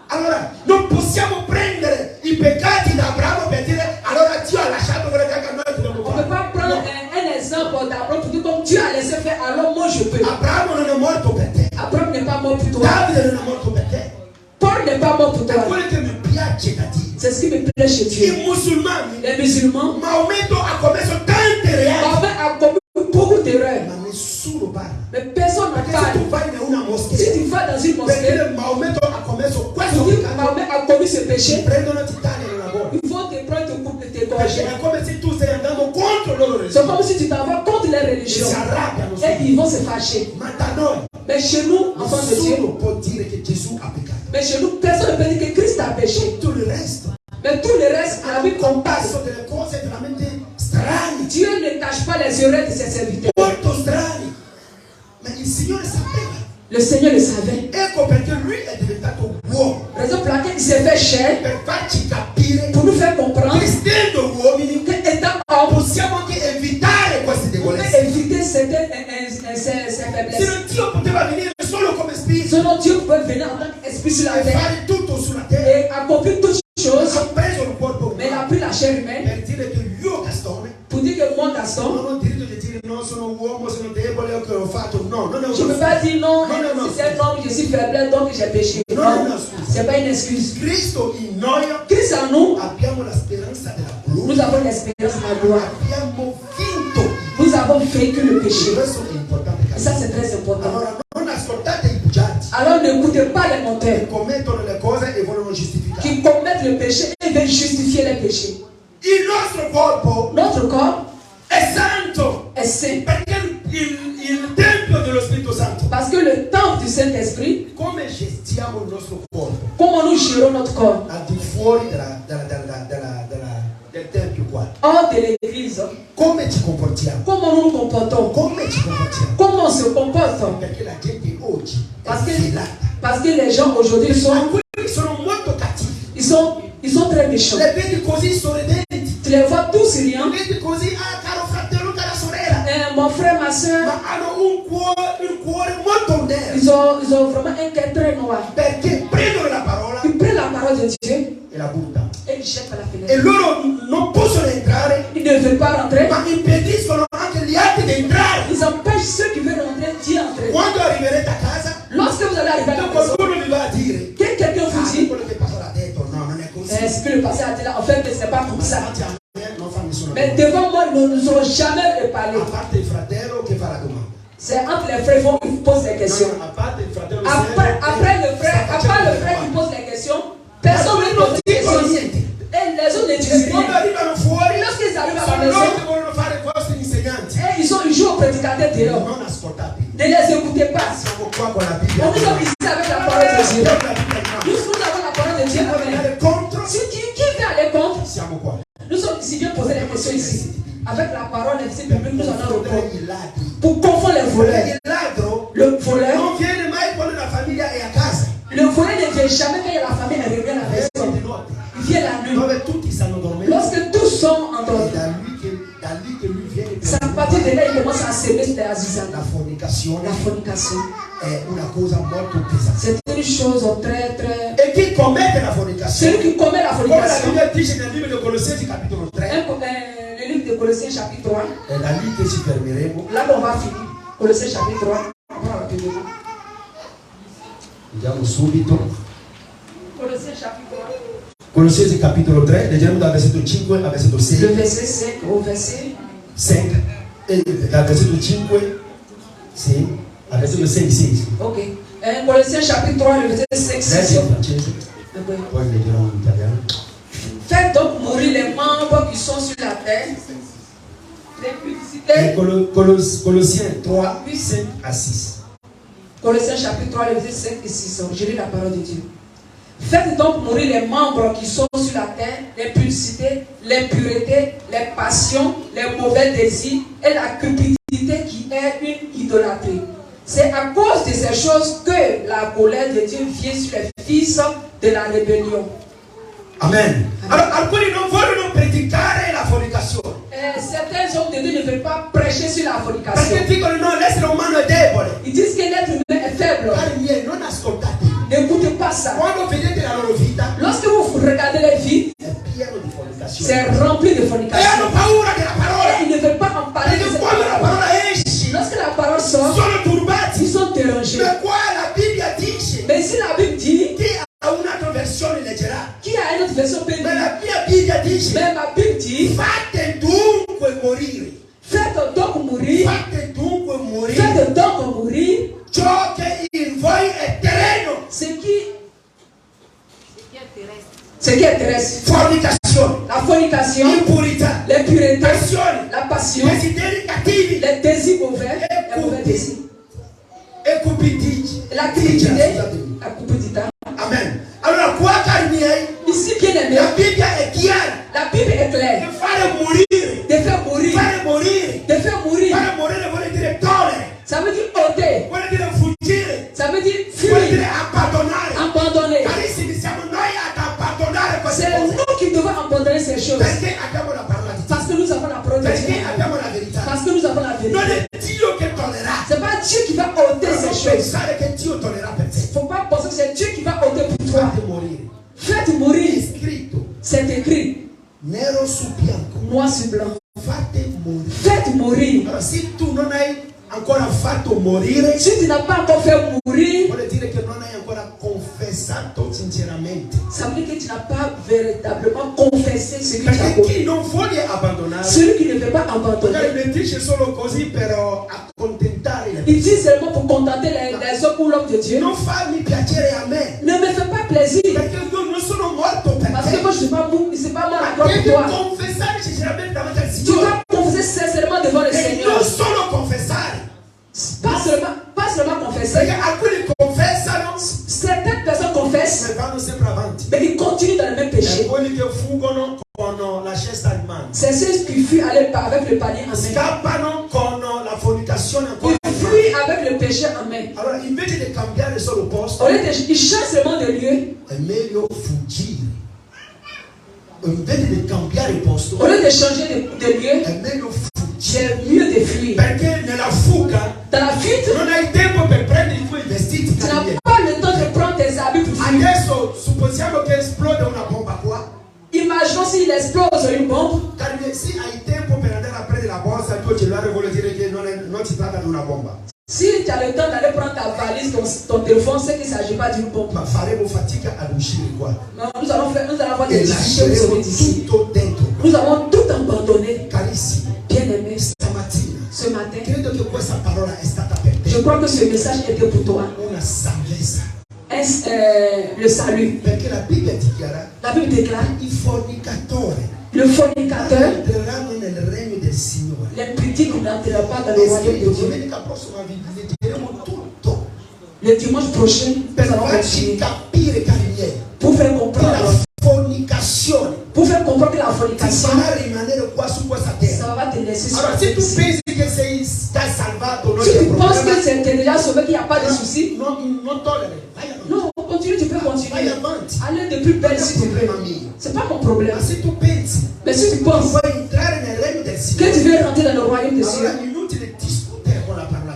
Allora non possiamo prendere i peccati da Abramo per dire allora Dio ha lasciato quello che anche noi dobbiamo fare. On ne peut pas prendre un exemple d'Abraham pour dire comme Dieu a laissé faire, alors moi je peux. Abramo non è morto per te. Abraham n'est pas mort pour toi. Davide non è morto per te. Paul n'est pas mort pour toi. È quello che mi piace da Dio. C'est ce qui me plaît chez Dieu. I musulmani, les musulmans, Maometto ha commesso tante reati. Mahomet a commis beaucoup d'erreurs. Ma nessuno parla. Mais personne ne parle. Se tu vai in una moschea, si tu vas dans une mosquée, perché Maometto ha commesso questo peccato, Mahomet a commis ce péché, prendono ti tagliano la gola. Il faut te prendre te couper te Perché è come se tu stai andando contro la loro religione. C'est comme si tu t'en vas contre les religions. Si arrabbiano. Et ils vont se fâcher. Ma da noi, mais chez nous, enfants de Dieu, nessuno può dire che Gesù ha peccato. Mais chez nous, personne ne peut dire que Christ a péché. Tutto il resto. Mais tout le reste, la Bible comparse. Delle cose veramente strane. Dieu ne cache pas les erreurs de ses serviteurs. Molto strani. Ma il Signore sapeva. Le Seigneur le savait. Ecco perché lui è diventato uomo. il s'est fait chair pour nous faire comprendre que étant homme, on peut éviter certaines faiblesses. Sinon Dieu pouvait venir en tant qu'esprit sur la terre et accomplir toutes choses, mais il a pris la chair humaine pour dire que moi, Gaston, je ne peux pas dire non, si c'est un homme, je suis faible, donc j'ai péché. Non, ce n'est pas une excuse. Christ en nous, nous avons l'espérance de la gloire. Nous avons vaincu le péché. Et ça, c'est très important. Alors n'écoutez pas les menteurs qui commettent le péché et veulent justifier les péchés. Notre corps est saint. Parce que le temple du Saint-Esprit, comment nous gérons notre corps hors de l'église, comment nous nous comportons, comment on se comporte, parce que les gens aujourd'hui ils sont très méchants. Tu les vois tous riant. Mon frère, ma soeur, ils ont vraiment un cœur très noir. Ils prennent la parole de Dieu et ils jettent par la fenêtre. Ils ne veulent pas rentrer. Ils empêchent ceux qui veulent rentrer d'y entrer. Lorsque vous allez arriver à la maison, quelqu'un vous dit, est-ce que le pasteur a dit là, en fait, ce n'est pas comme ça. Mais devant moi, nous ne serons jamais parlé. C'est entre les frères qui posent les questions. Après le frère qui pose les questions, personne ne pose les questions ici. Et les autres ne disent rien. Lorsqu'ils arrivent à la maison, ils jouent au prédicateur dehors. Ne les écoutez pas. Nous sommes ici avec la parole de Dieu. Nous avons la parole de Dieu. Si qui veut aller contre, nous sommes ici, Dieu poser les questions ici. Avec la parole, nous en avons recours. Pour confondre les voleurs. Le voleur. Le voleur ne vient jamais quand il y a la famille, il revient à la maison. Il vient la nuit. Lorsque tous sont endormis, c'est à partir de là il commence à s'aimer de Aziza. La fornication est une cause molto pesante. C'est une chose très très. Et qui commet la fornication? Celui qui commet la fornication. Comme la Bible dit dans le livre de Colossiens chapitre 3. Le livre de Colossiens chapitre 3. Et la Bible que si fermeremo. Là on va finir. Colossiens chapitre 3. On va rapidement. Andiamo subito. Colossiens chapitre 3. Colossiens capitolo 3, leggiamo dal versetto 5 al versetto 6. Le verset 5 au verset 5. Et dal versetto 5 sì, al versetto 6 6. Ok. Colossiens chapitre 3, le verset 5 6. Poi leggerò in italiano. Faites donc mourir les membres qui sont sur la terre. Colossiens 3, 5 à 6. Colossiens chapitre 3, le verset 5 et 6. Je lis la parole de Dieu. Faites donc mourir les membres qui sont sur la terre, l'impudicité, l'impureté, les passions, les mauvais désirs et la cupidité qui est une idolâtrie. C'est à cause de ces choses que la colère de Dieu vient sur les fils de la rébellion. Amen. Alors, alcuni non vogliono predicare la fornicazione. Certains hommes de Dieu ne veulent pas prêcher sur la fornication. Perché dicono no, l'essere umano è debole. Ils disent que l'être humain est faible. N'écoutez pas ça. Lorsque vous regardez les vies, c'est rempli de fornication. Et ils ne veulent pas en parler de cette parole. Lorsque la parole sort, ils sont dérangés. Mais si la Bible dit, qui a une autre version peut dire, mais ma Bible dit, faites donc mourir. Faites donc mourir. Ce qui est terrestre. La fornication, l'impureté, la passion, les désirs mauvais, les mauvais désirs. La cupidité, Amen. Alors quoi ici bien aimé, la Bible est claire. La Bible est claire. De faire mourir. Ça veut dire ôter. Ça veut dire fuir. Abandonner. pas Dieu qui va ôter ces choses. Il ne faut pas penser que c'est Dieu qui va ôter pour toi. Faites mourir. C'est écrit. Noir sur blanc. Faites mourir. Si tu n'as encore fatto morire, si tu n'as pas encore fait mourir, vuol dire che non hai ancora confessato sinceramente. Ça veut dire que tu n'as pas véritablement confessé ce que tu as Perché chi non vuole abbandonare, celui qui ne veut pas abandonner, le dice solo così per accontentare le il dit seulement pour contenter les hommes ou l'homme de Dieu. Non farmi piacere a me. Ne me fais pas plaisir. Perché io non sono morto per parce te. Que moi je ne suis pas mort, c'est pas mort à toi pour toi. Confessare sinceramente davanti al Tu Signore. dois confesser sincèrement devant le Seigneur. Non solo confessare. Pas seulement confesser. Perché alcuni confessano. Certaines personnes confessent. Mais ils continuent dans le même péché. Quelli che fuggono con la cesta in mano. C'est ceux qui fuient avec le panier en main. Scappano con la fornicazione ancora. Ils fuient avec le péché en main. Allora, invece di cambiare solo posto, au lieu de ils changent seulement de lieu. È meglio fuggire. Invece di cambiare posto, au lieu de changer de lieu, è meglio fuggire. C'est mieux de fuir. Perché nella fuga, dans la fuite, non hai tempo per prendere i tuoi vestiti. Tu n'as pas le temps de prendre tes habits pour fuir. Adesso supposiamo che esplode una bomba qua. Imaginons s'il explose une bombe. Se hai tempo per andare a prendere la borsa, il tuo cellulare vuol dire che non si tratta di una bomba. Si tu as le temps d'aller prendre ta valise, ton téléphone, c'est qu'il ne s'agit pas d'une bombe. Ma faremo fatica ad uscire qua. Nous allons avoir des difficultés pour sortir d'ici. Tutto dentro. Nous avons tout abandonné. Carissimi, bien-aimé, stamattina, ce matin, credo che questa parola è stata per te. Je crois que ce message était pour toi. Una salvezza. Le salut. Perché la Bibbia dichiara, la Bible déclare, il fornicatore, le fornicateur, entreranno nel regno del Signore. L'impudicque n'entrera pas dans le royaume de Dieu. Domenica prossima vi leggeremo tutto. Le dimanche prochain, per farci capire, cari miei, pour faire comprendre la fornicazione, pour faire comprendre que la fornication, ti farà rimanere qua su questa terra. Ça va te laisser sur allora, se tu pensi che stai salvato, non si c'è tu problema. penses que c'est déjà sauvé, qu'il n'y a pas de souci, non togliere. Non, continue, tu peux continuer. Vai avanti. Allez de plus belle si tu veux. C'est pas mon problème. Ma se tu pensi, mais si tu penses que tu veux rentrer dans le royaume de Dieu,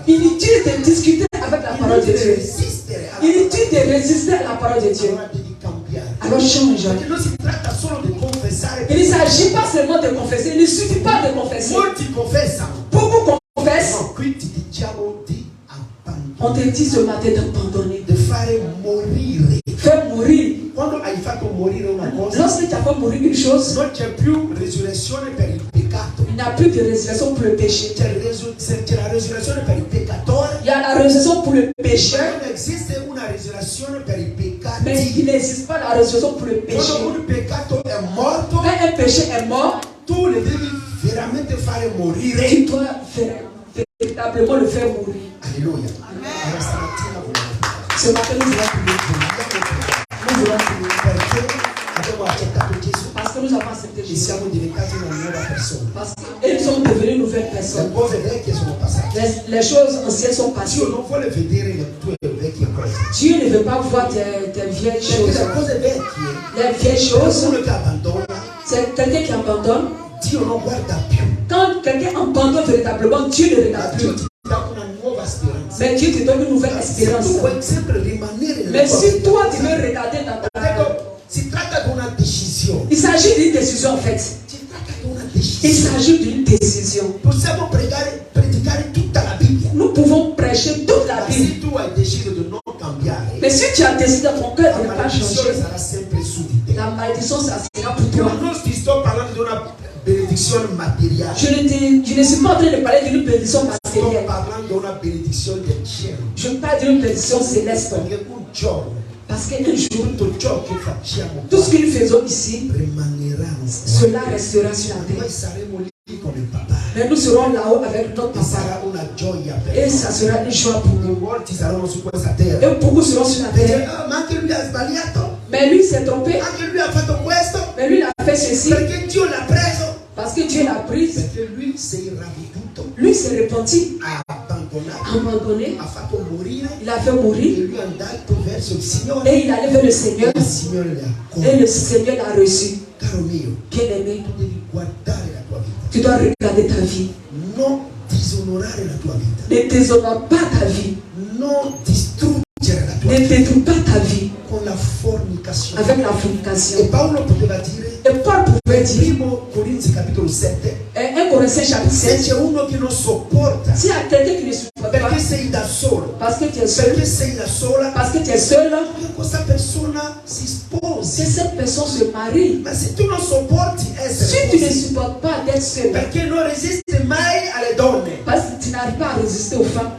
inutile de discuter avec la parole de Dieu. Inutile de résister à la parole de Dieu. Alors change. Il ne s'agit pas seulement de confesser. Il ne suffit pas de confesser. Beaucoup confessent. On te dit ce matin d'abandonner. De faire mourir. Faire mourir. Quando hai fatto morire una cosa, lorsque tu as fait mourir une chose, non c'è più resurrezione per il peccato. Il n'y a plus de résurrection pour le péché. C'è la resurrezione per il peccatore. Il y a la résurrection pour le pécheur. Non esiste una resurrezione per il peccato. Mais il n'existe pas la résurrection pour le péché. Quando un peccato è morto, quand un péché est mort, tu le devi veramente fare morire. Tu dois véritablement le faire mourir. Alléluia. Allora stamattina ce matin nous allons prier. Nous allons prier. Perché abbiamo accettato Gesù. Parce que nous avons accepté Jésus. Siamo diventati una nuova persona. Parce que nous sommes devenus une nouvelle personne. Le cose vecchie sono passate. Les choses anciennes sont passées. Dio non vuole vedere le tue vecchie cose. Dieu ne veut pas voir tes vieilles choses. Le cose vecchie, les vieilles choses, c'est quelqu'un qui abandonne. Dio non guarda più. Quand quelqu'un abandonne véritablement, Dieu ne regarde plus. Mais Dieu te donne une nouvelle espérance. Mais si toi tu veux regarder dans ta vie, il s'agit d'une décision en fait. Il s'agit d'une décision. Nous pouvons prêcher toute la Bible. Mais si tu as décidé dans ton cœur de ne pas changer, la malédiction ça sera pour toi. Je ne suis pas en train de parler d'une bénédiction matérielle. Je parle d'une bénédiction céleste. Parce qu'un jour, tout ce que nous faisons ici, cela restera sur la terre. Mais nous serons là-haut avec notre papa. Et ça sera une joie pour nous. Et beaucoup seront sur la terre. Mais lui s'est trompé. Mais lui il a fait ceci. Parce que Dieu l'a prise. Lui s'est repenti. Abandonné. Il a fait mourir. Et il allait vers le Seigneur. Et le Seigneur l'a reçu. Bien-aimé, tu dois regarder ta vie. Non dishonorare la tua vita. Ne déshonore pas ta vie. Non distruggere la tua Ne vita détruis pas ta vie con la fornicazione. avec la fornication. E Paolo poteva dire, Et Paul pouvait dire, 1 Corinzi capitolo 7, 1 Corinthiens chapitre se 7, c'è uno che non sopporta, s'il y a quelqu'un qui ne supporte pas, perché sei da solo, parce que tu es seul, perché sei da sola, parce que tu es seul, che questa persona si que sposi. cette personne se marie. Ma se tu non sopporti essere Si tu ne così, supportes pas d'être seul, perché non resiste mai alle donne, parce que tu n'arrives pas à résister aux femmes,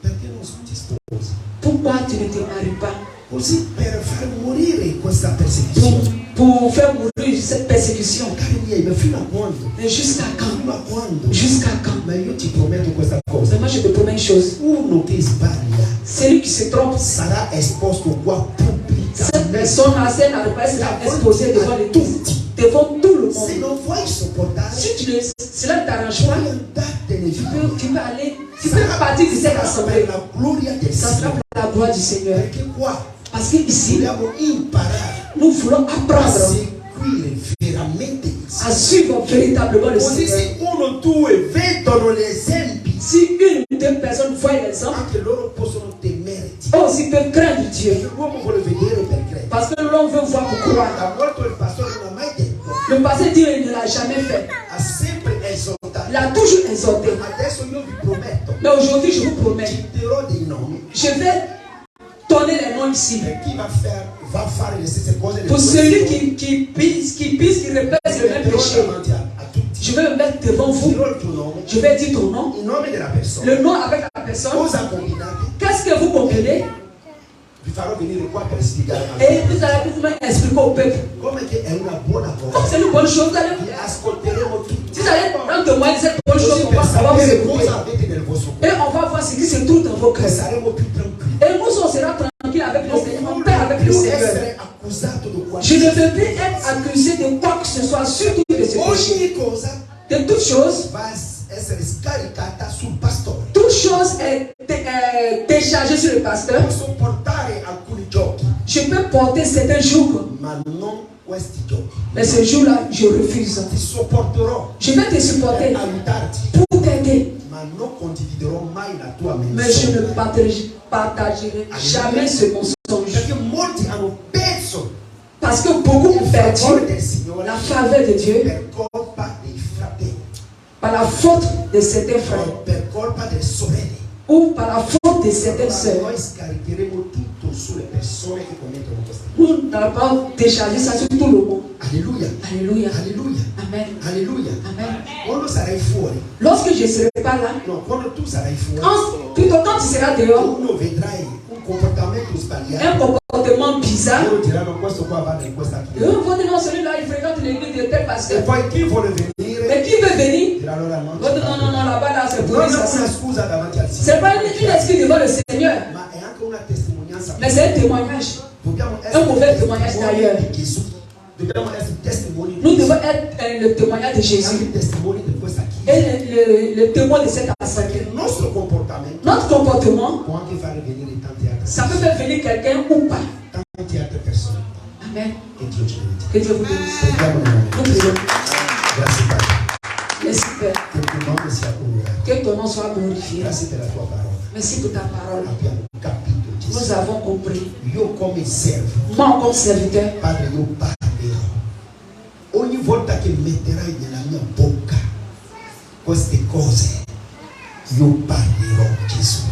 perché non ti sposi? pourquoi tu ne te maries pas? Così per far morire questa persecuzione. Pour faire mourir cette persécution. Cari miei, ma fino a quando? Mais jusqu'à quand? Fino a quando? Jusqu'à quand? Ma io ti prometto questa cosa. Mais moi je te promets une chose. Uno che sbaglia Celui qui se trompe, sarà esposto qua cette pubblicamente. personne-là sera exposée devant les tous, devant tout le Se monde. non vuoi sopportare, Si cela ne t'arrange pas, puoi andartene via. tu peux aller, tu peux partir de cette assemblée. Per la gloria del Ça sera Signore. pour la gloire du Seigneur. Perché qua Parce que ici, vogliamo imparare nous voulons a apprendre seguire veramente il à Signore. suivre véritablement le Così Seigneur. se uno o due vedono gli esempi, Si une ou deux personnes voient l'exemple, anche loro possono temere Dio. eux aussi peuvent craindre Dieu. Perché l'uomo vuole vedere per credere. Parce que l'on veut voir pour croire. Da molto il pastore non ha mai detto, Le passé, Dieu il ne l'a jamais fait. ha sempre esortato. Il l'a toujours exhorté. Adesso io vi prometto, Mais aujourd'hui, je vous promets, citerò dei nomi je vais donner les noms ici. per chi va a fare le stesse cose. Pour celui qui répète le même péché. davanti a tutti. Je vais me mettre devant vous. Dirò il tuo nome, Je vais dire ton nom, il nome della persona. le nom avec la personne. Cosa combinate? Qu'est-ce que vous comprenez? Vi farò venire qua per spiegare Et vous allez vous expliquer au peuple. come che è una buona Comme cosa. c'est une bonne chose, vous allez, Vi ascolteremo tutti. vous allez prendre témoin de cette bonne chose. Così On per va vous sapere écouter. cosa avete nel vostro Et cuore. on va voir ce qui se trouve dans vos Che cœurs. saremo più tranquilli. Et nous, on sera tranquille avec le Seigneur, en paix avec le Non Seigneur. essere accusato di Je ne qualsiasi veux plus être accusé de quoi que ce soit, surtout de ce péché. ogni cosa De toute chose, va essere scaricata sul pastore. toute chose est déchargée sur le pasteur. Posso portare alcuni giochi, Je peux porter certains jours, ma non questi giochi. mais ce jour-là, je refuse. Ti sopporterò Je vais te per supporter aiutarti, pour t'aider, ma non condividerò mai la tua mais je ne menzogna. partagerai jamais ce mensonge. Perché molti hanno perso Parce que beaucoup ont il perdu favore del Signore la faveur de Dieu per colpa dei fratelli par la faute de certains frères o per colpa delle sorelle. ou par la faute de certaines Allora sœurs. noi scaricheremo tutto sulle persone che commettono queste cose. Nous n'allons pas décharger ça sur tout le monde. Alleluia, Alléluia. alleluia, Amen. alleluia. Amen. Quando sarai fuori, Lorsque je ne serai pas là, no, quando tu sarai fuori, plutôt quand tu seras dehors, uno vedrai un comportamento un sbagliato. comportement bizarre, Loro diranno questo qua va in questa chiesa. eux vont dire non, celui-là, il fréquente l'église de tel E pasteur. poi chi vuole venire Mais qui veut venir? dirà allora no. Vont dire non, non, non, là-bas, là, c'est pour Non lui, è ça, una ça. scusa davanti al C'est Signore, pas une excuse devant le Seigneur, ma è anche una testimonianza. mais c'est un témoignage. Dobbiamo un mauvais essere témoignage testimoni d'ailleurs. di Gesù. Dobbiamo essere testimoni di Nous Gesù. devons être le témoignage de Jésus Anche testimoni di questa chiesa. et le témoin de cette assemblée. Il nostro comportamento Notre comportement, può anche fare venire tante altre ça peut faire venir quelqu'un ou pas. tante altre persone. Amen. Che Dio ci benedica. Que Dieu vous bénisse. Preghiamo nel nome Nous di Gesù. prions. Grazie Padre. Merci Père. Che il tuo nome sia onorato. Que ton nom soit glorifié. Grazie per la tua parola. Merci pour ta parole. Abbiamo capito Nous Gesù. avons compris. Io come servo, Moi, comme serviteur, Padre, io parlerò. Ogni volta che metterai nella mia bocca queste cose, io parlerò Gesù.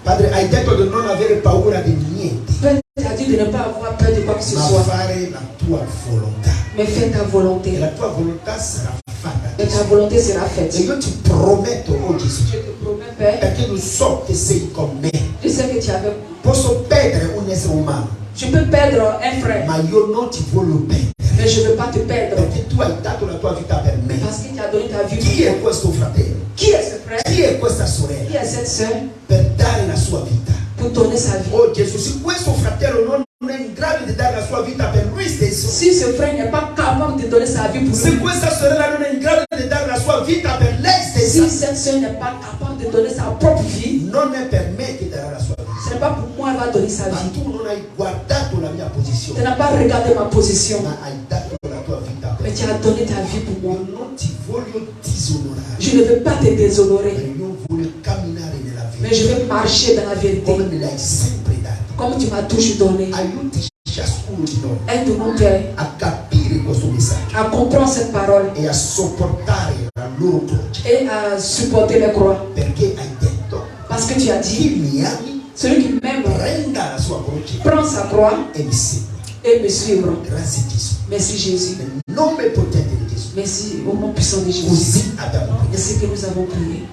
Padre, hai detto di non avere paura di niente, Père, tu as dit de ne pas avoir peur de quoi que ce ma soit, fare la tua volontà. mais fais ta E volonté. la tua volontà sarà fatta. Et ta volonté sera E faite. io ti prometto, oh Gesù, Je te promets, Père, perché lo so che sei con me. je sais que tu avais. Posso perdere un essere umano, Je peux perdre un frère, ma io non ti voglio perdere, mais je ne veux pas te perdre. perché tu hai dato la tua vita per me. Parce qu'il t'a donné ta vie. Chi è questo fratello? Qui est ce frère? Chi è questa Qui sorella? est cette soeur Per dare la sua vita. pour donner sa vie? Oh Gesù, se questo fratello non è in grado di dare la sua vita per lui stesso, Si ce frère n'est pas capable de donner sa vie pour se lui, questa sorella non è in grado di dare la sua vita per lei si stessa, cette soeur n'est pas capable de donner sa propre vie, non è per me che darà la sua vita. ce n'est pas pour moi qu'elle va donner sa Ma vie. tu non hai guardato la mia Tu posizione, n'as pas regardé ma position, ma hai dato la tua vita per mais Mais tu as donné ta vie pour moi. Je ne veux pas te déshonorer. Mais je veux marcher dans la vérité. Comme tu m'as toujours donné. Aide-nous, Père, à comprendre cette parole et à supporter les croix. Parce que tu as dit, celui qui m'aime prend sa croix et me suivra. Merci Jésus. Merci au nom puissant de Jésus. Merci que nous avons prié.